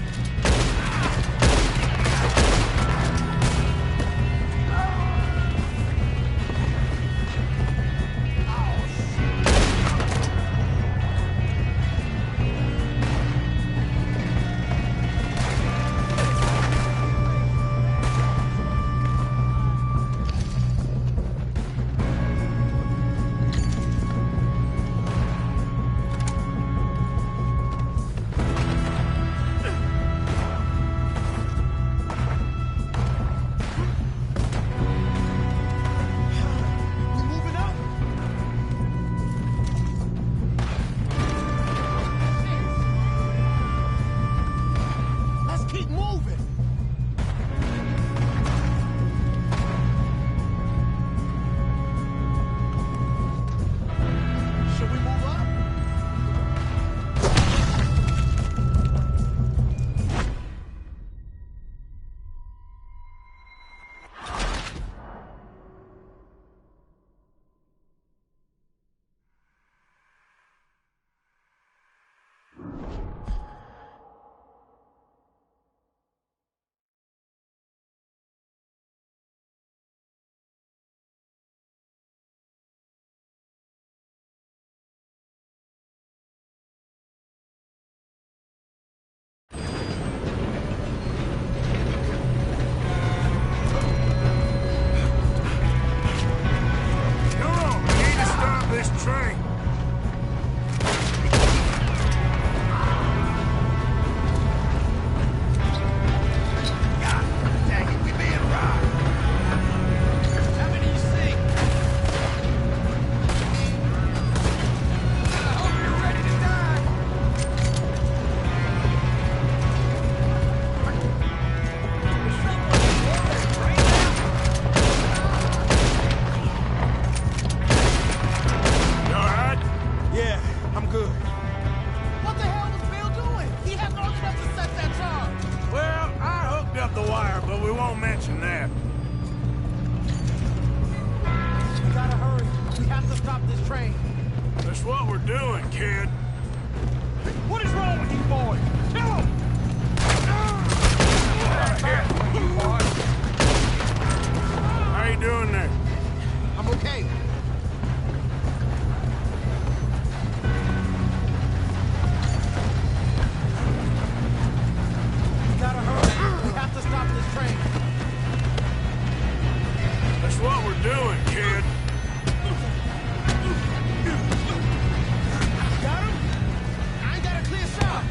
stop this train. That's what we're doing, kid. What is wrong with you boys? Kill him! How you doing there? I'm okay. We gotta hurry. We have to stop this train. That's what we're doing, kid. Got him? I ain't got a clear shot.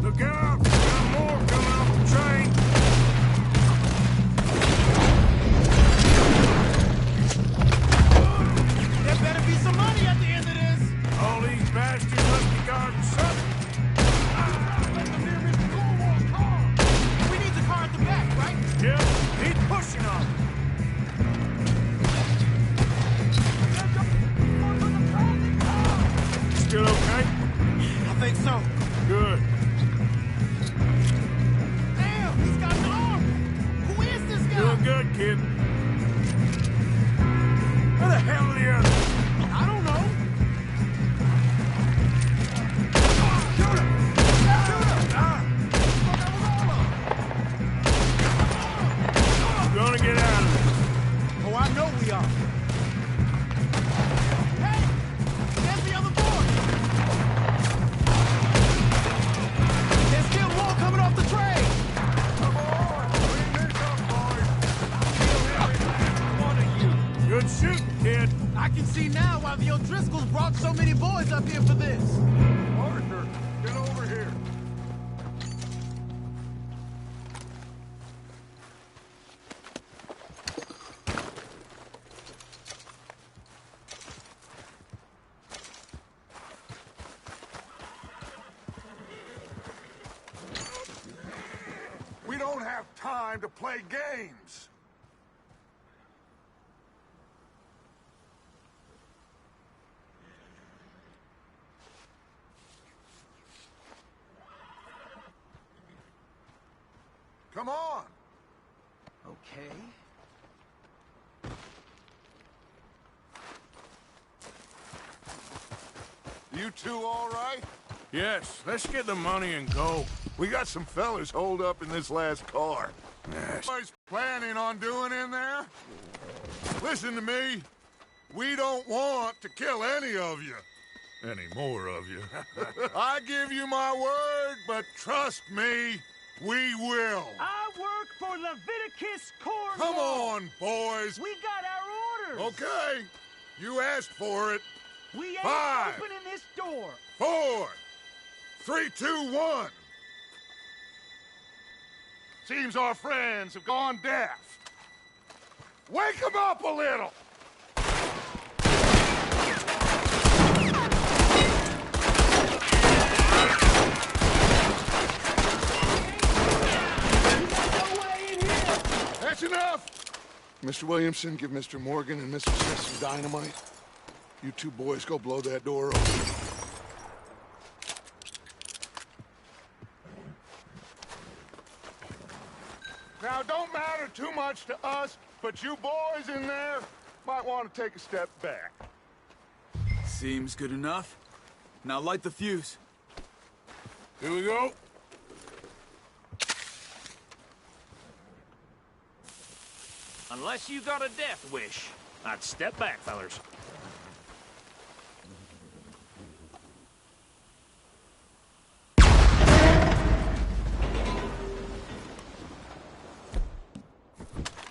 Look out! Got more coming off the train! There better be some money at the end of this. All these bastards must be guarding something. We need the car at the back, right? Yep, he's pushing on it. Still okay? I think so. Good. Damn, he's got an arm. Who is this guy? Doing good, kid. Where the hell are the others? I don't know. Shoot him! We're gonna get out of this. Oh, I know we are. Hey, there's the other boy. There's still more coming off the train. Come on! Bring this up, boys! Good shooting, kid. I can see now why the O'Driscolls brought so many boys up here for this. Arthur, get over here. We don't have time to play games. Come on. Okay. You two all right? Yes, let's get the money and go. We got some fellas holed up in this last car. Yes. What's planning on doing in there? Listen to me. We don't want to kill any of you. Any more of you. I give you my word, but trust me, we will. I work for Leviticus Cornwall. Come on, boys. We got our orders. Okay. You asked for it. We ain't 5, opening this door. 4, 3, 2, 1. Seems our friends have gone deaf. Wake them up a little. That's enough. Mr. Williamson, give Mr. Morgan and Mr. Smith some dynamite. You two boys go blow that door open. Now, it don't matter too much to us, but you boys in there might want to take a step back. Seems good enough. Now light the fuse. Here we go. Unless you got a death wish, I'd step back, fellers.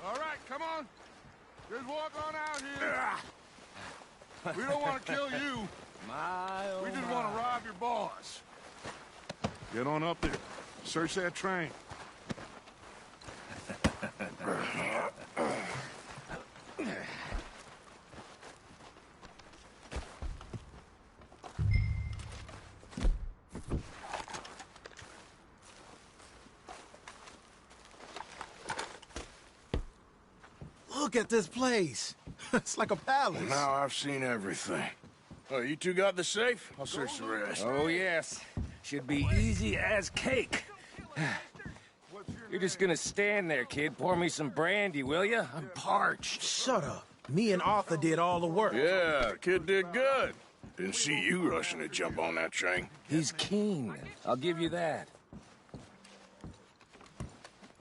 All right, come on. Just walk on out here. We don't want to kill you. We just want to rob your boss. Get on up there. Search that train. Look at this place. It's like a palace. Well, now I've seen everything. Oh, you two got the safe? I'll search the rest. Oh, yes. Should be easy as cake. You're just gonna stand there, kid. Pour me some brandy, will you? I'm parched. Shut up. Me and Arthur did all the work. Yeah, the kid did good. Didn't see you rushing to jump on that train. He's keen. I'll give you that.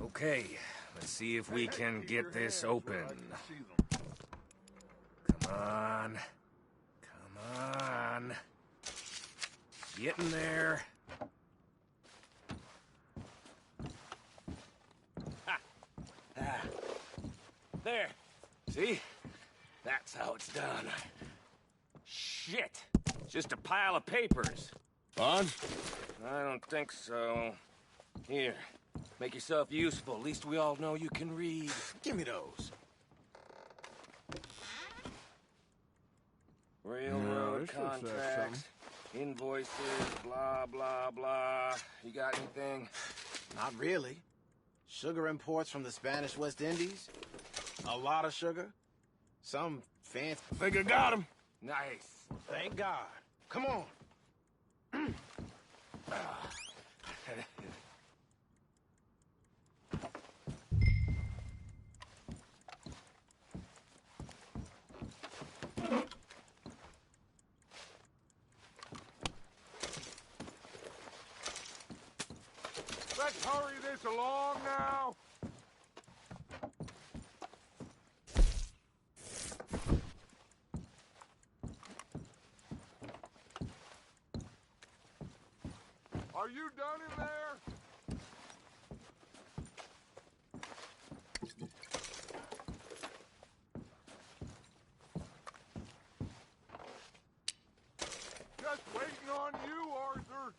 Okay, let's see if we can get this open. Come on. Come on. Get in there. Ha. Ah. There. See? That's how it's done. Shit. It's just a pile of papers. Bonds? I don't think so. Here. Make yourself useful. At least we all know you can read. Give me those. Railroad this looks like contracts, invoices, blah, blah, blah. You got anything? Not really. Sugar imports from the Spanish West Indies. A lot of sugar. Some fancy. I think I got him. Nice. Thank God. Come on. Let's hurry this along now. Are you done in there? Just waiting on you, Arthur.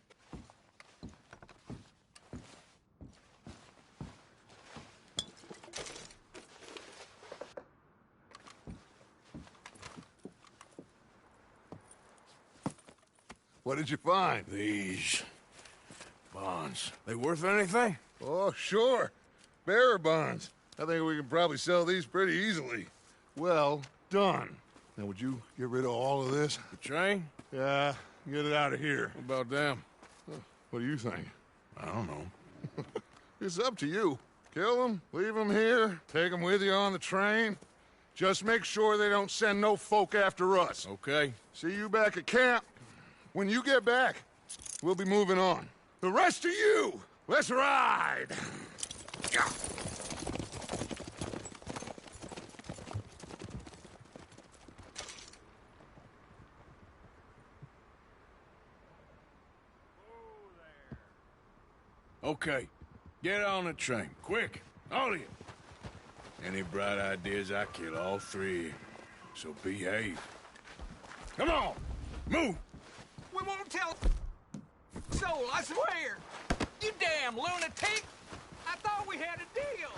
What did you find? These bonds. They worth anything? Oh, sure. Bearer bonds. I think we can probably sell these pretty easily. Well done. Now, would you get rid of all of this? The train? Yeah, get it out of here. What about them? What do you think? I don't know. It's up to you. Kill them, leave them here, take them with you on the train. Just make sure they don't send no folk after us. Okay. See you back at camp. When you get back, we'll be moving on. The rest of you, let's ride! Yeah. Okay. Get on the train. Quick. All of you. Any bright ideas, I kill all three. So behave. Come on! Move! We won't tell soul, I swear! You damn lunatic! I thought we had a deal!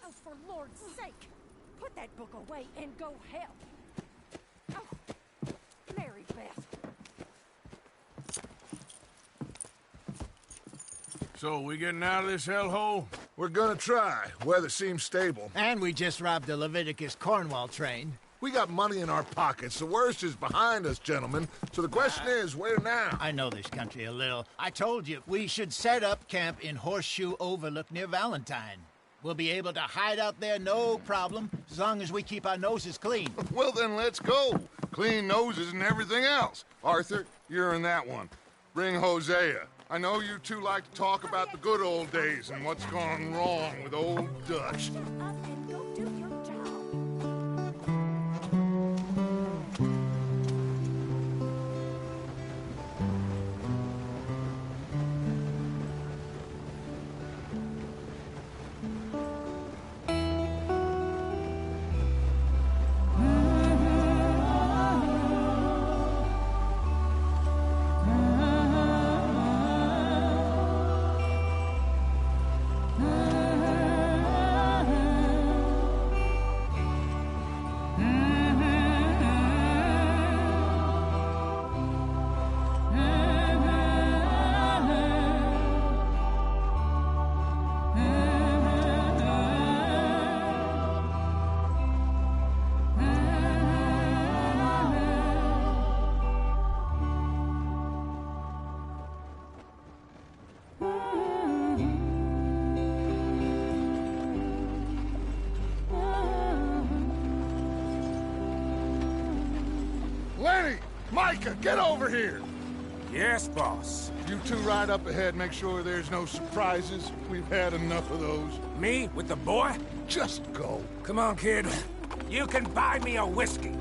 Oh, for Lord's sake, put that book away and go help. Oh, Mary Beth. So, we getting out of this hellhole? We're gonna try. Weather seems stable. And we just robbed the Leviticus Cornwall train. We got money in our pockets. The worst is behind us, gentlemen. So the question is, where now? I know this country a little. I told you, we should set up camp in Horseshoe Overlook near Valentine. We'll be able to hide out there no problem, as long as we keep our noses clean. Well, then let's go. Clean noses and everything else. Arthur, you're in that one. Bring Hosea. I know you two like to talk about the good old days and what's gone wrong with old Dutch. Micah, get over here! Yes, boss. You two ride up ahead, make sure there's no surprises. We've had enough of those. Me? With the boy? Just go. Come on, kid. You can buy me a whiskey.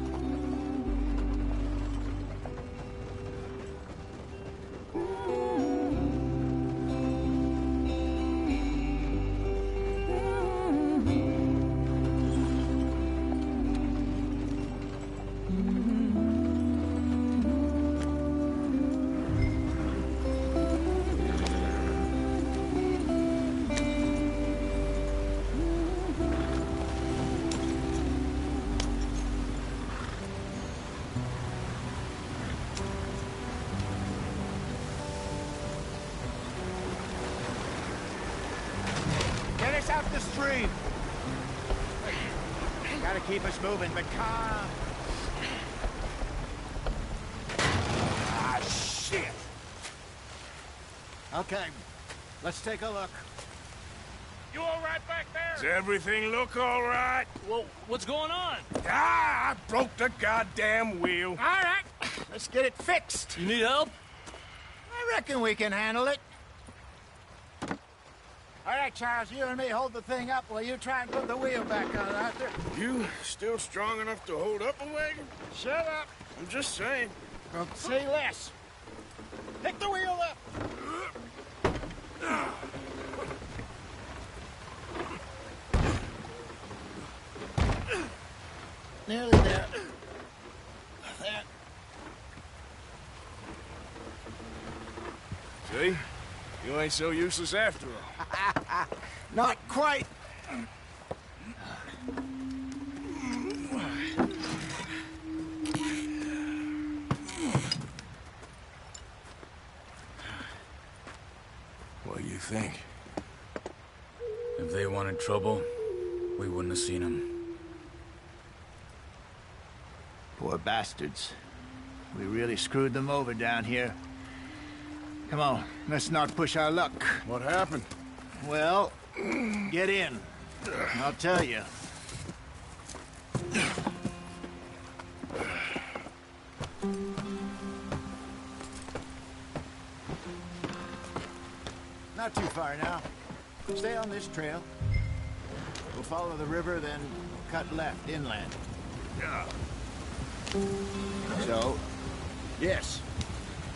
breathe. Gotta keep us moving, but calm. Ah, shit! Okay, let's take a look. You all right back there? Does everything look all right? Well, what's going on? Ah, I broke the goddamn wheel. All right, let's get it fixed. You need help? I reckon we can handle it. All right, Charles, you and me hold the thing up while you try and put the wheel back on, Arthur. You still strong enough to hold up a wagon? Shut up. I'm just saying. Well, say less. Pick the wheel up. Nearly there. There. See? You ain't so useless after all. Not quite. What do you think? If they wanted trouble, we wouldn't have seen them. Poor bastards. We really screwed them over down here. Come on, let's not push our luck. What happened? Well, get in. I'll tell you. Not too far now. Stay on this trail. We'll follow the river, then cut left inland. Yeah. So, yes,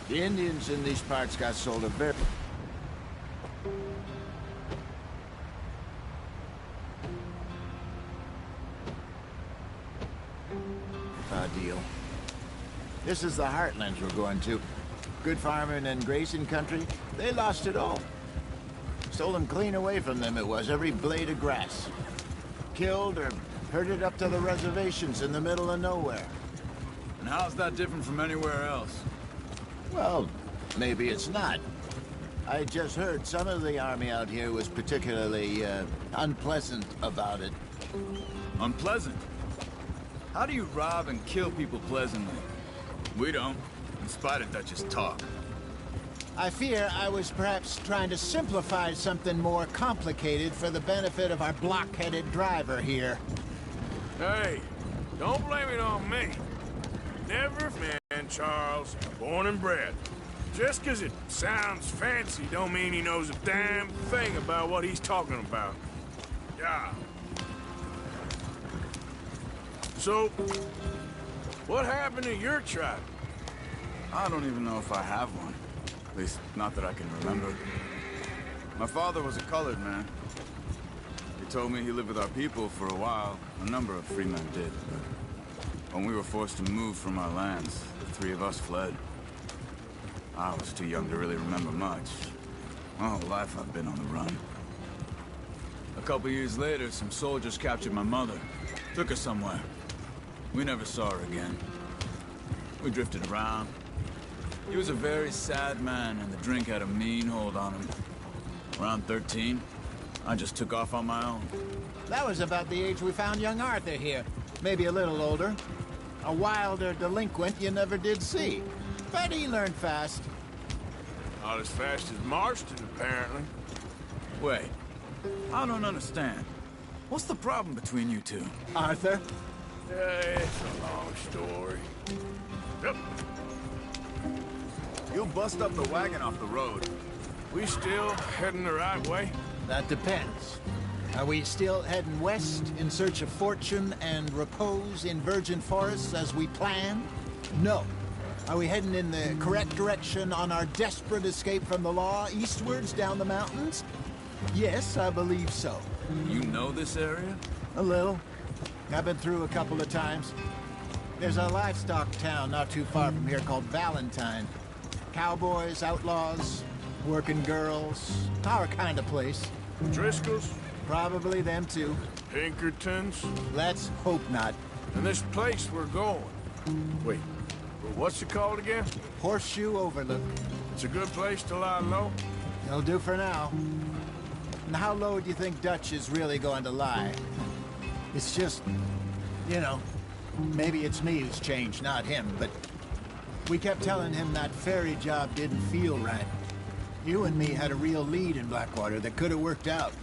the Indians in these parts got sold a very... deal. This is the heartlands we're going to. Good farming and grazing country. They lost it all. Stolen clean away from them it was, every blade of grass. Killed or herded up to the reservations in the middle of nowhere. And how's that different from anywhere else? Well, maybe it's not. I just heard some of the army out here was particularly, unpleasant about it. Unpleasant? How do you rob and kill people pleasantly? We don't, in spite of Dutch's talk. I fear I was perhaps trying to simplify something more complicated for the benefit of our block-headed driver here. Hey, don't blame it on me. Never man, Charles. Born and bred. Just 'cause it sounds fancy don't mean he knows a damn thing about what he's talking about. Yeah. So, what happened to your tribe? I don't even know if I have one. At least, not that I can remember. My father was a colored man. He told me he lived with our people for a while. A number of free men did, but when we were forced to move from our lands, the three of us fled. I was too young to really remember much. My whole life I've been on the run. A couple years later, some soldiers captured my mother. Took her somewhere. We never saw her again. We drifted around. He was a very sad man, and the drink had a mean hold on him. Around 13, I just took off on my own. That was about the age we found young Arthur here. Maybe a little older. A wilder delinquent you never did see. But he learned fast. Not as fast as Marston, apparently. Wait, I don't understand. What's the problem between you two? Arthur? It's a long story. Yep. You bust up the wagon off the road. We still heading the right way? That depends. Are we still heading west in search of fortune and repose in virgin forests as we planned? No. Are we heading in the correct direction on our desperate escape from the law eastwards down the mountains? Yes, I believe so. You know this area? A little. I've been through a couple of times. There's a livestock town not too far from here called Valentine. Cowboys, outlaws, working girls, our kind of place. Driscoll's? Probably them too. Pinkertons? Let's hope not. And this place we're going. Wait, what's it called again? Horseshoe Overlook. It's a good place to lie low? It'll do for now. And how low do you think Dutch is really going to lie? It's just, you know, maybe it's me who's changed, not him, but we kept telling him that ferry job didn't feel right. You and me had a real lead in Blackwater that could have worked out.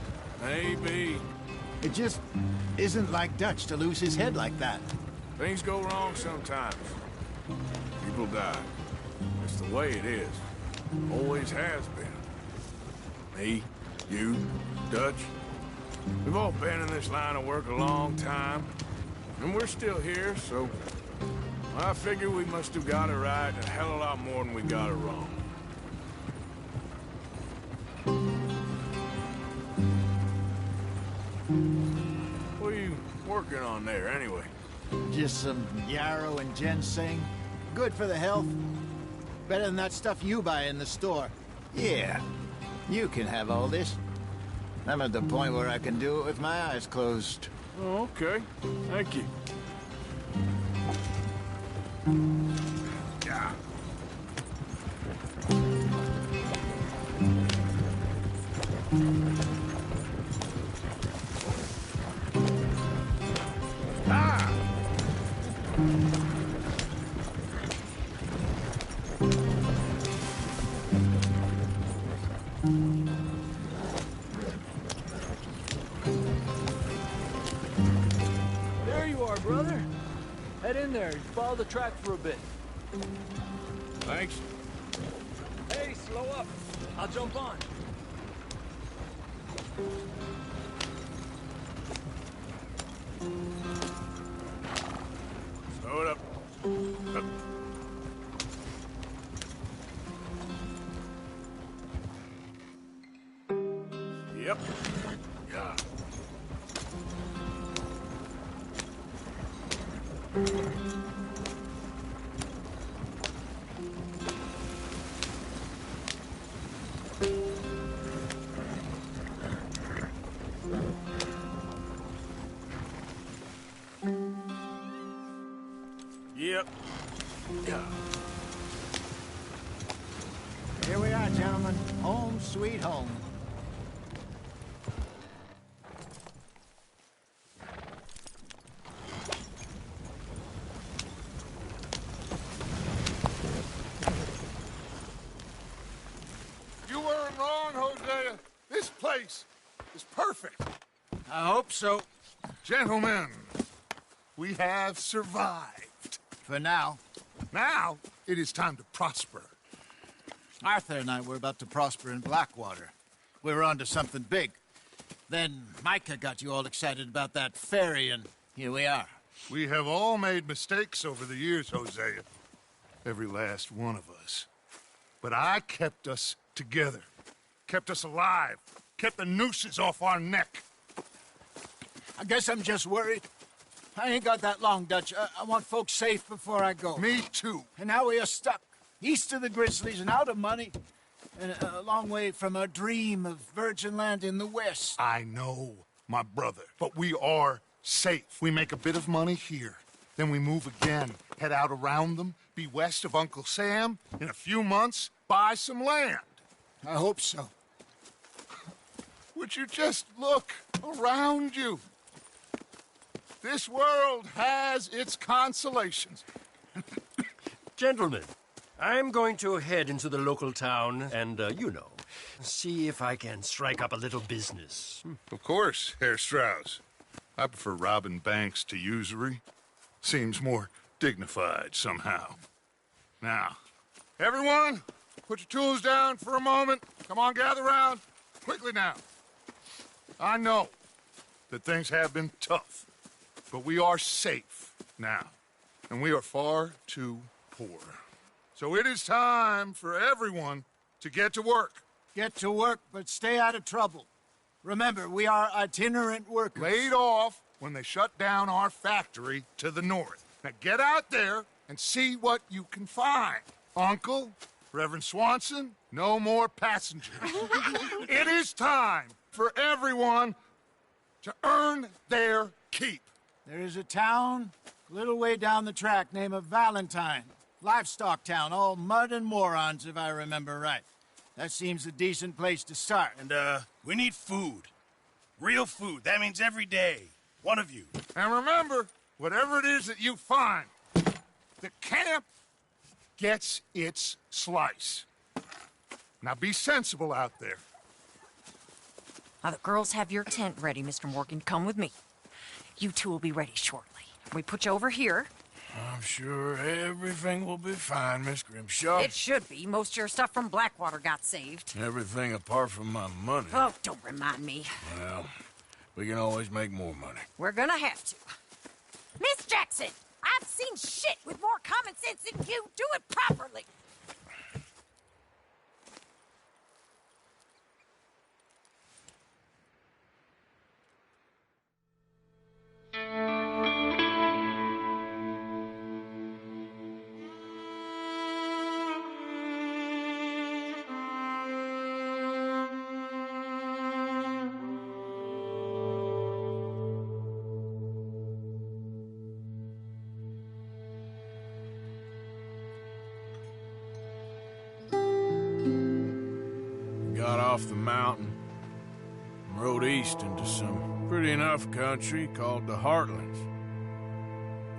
Maybe. It just isn't like Dutch to lose his head like that. Things go wrong sometimes. People die. It's the way it is. Always has been. Me, you, Dutch. We've all been in this line of work a long time. And we're still here, so... I figure we must have got it right a hell of a lot more than we got it wrong. What are you working on there, anyway? Just some yarrow and ginseng. Good for the health. Better than that stuff you buy in the store. Yeah, you can have all this. I'm at the point where I can do it with my eyes closed. Oh, okay. Thank you. Yeah. Ah! There you are, brother. Head in there and follow the track for a bit. Thanks. Hey, slow up. I'll jump on. Slow it up. Up. Yep. Yeah. Yep. Yeah. Here we are, gentlemen. Home sweet home. You weren't wrong, Hosea. This place is perfect. I hope so. Gentlemen, we have survived. For now. Now, it is time to prosper. Arthur and I were about to prosper in Blackwater. We were onto something big. Then Micah got you all excited about that ferry, and here we are. We have all made mistakes over the years, Hosea. Every last one of us. But I kept us together. Kept us alive. Kept the nooses off our neck. I guess I'm just worried. I ain't got that long, Dutch. I want folks safe before I go. Me too. And now we are stuck. East of the Grizzlies and out of money. And a long way from our dream of virgin land in the west. I know, my brother. But we are safe. We make a bit of money here. Then we move again. Head out around them. Be west of Uncle Sam. In a few months, buy some land. I hope so. Would you just look around you? This world has its consolations. Gentlemen, I'm going to head into the local town and, you know, see if I can strike up a little business. Of course, Herr Strauss. I prefer robbing banks to usury. Seems more dignified somehow. Now, everyone, put your tools down for a moment. Come on, gather round. Quickly now. I know that things have been tough, but we are safe now, and we are far too poor. So it is time for everyone to get to work. Get to work, but stay out of trouble. Remember, we are itinerant workers. Laid off when they shut down our factory to the north. Now get out there and see what you can find. Uncle, Reverend Swanson, no more passengers. It is time for everyone to earn their keep. There is a town a little way down the track named Valentine. Livestock town, all mud and morons, if I remember right. That seems a decent place to start. And, we need food. Real food. That means every day. One of you. And remember, whatever it is that you find, the camp gets its slice. Now be sensible out there. Now, the girls have your tent ready, Mr. Morgan. Come with me. You two will be ready shortly. We put you over here. I'm sure everything will be fine, Miss Grimshaw. It should be. Most of your stuff from Blackwater got saved. Everything apart from my money. Oh, don't remind me. Well, we can always make more money. We're gonna have to. Miss Jackson, I've seen shit with more common sense than you. Do it properly. Got off the mountain and rode east into some pretty enough country called the Heartlands.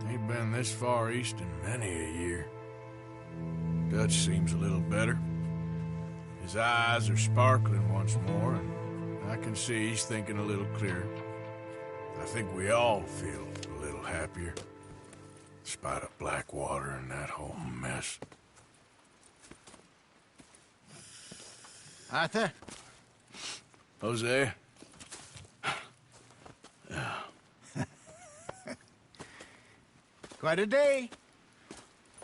Ain't been this far east in many a year. Dutch seems a little better. His eyes are sparkling once more, and I can see he's thinking a little clearer. I think we all feel a little happier, despite of Blackwater and that whole mess. Arthur? Jose? Quite a day.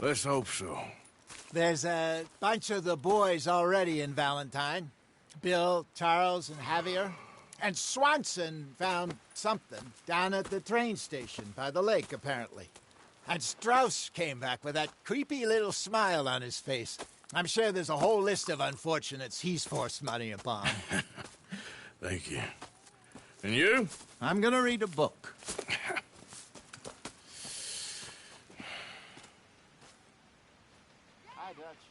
Let's hope so. There's a bunch of the boys already in Valentine. Bill, Charles, and Javier. And Swanson found something down at the train station by the lake, apparently. And Strauss came back with that creepy little smile on his face. I'm sure there's a whole list of unfortunates he's forced money upon. Thank you. And you? I'm gonna read a book. Hi, Dutch.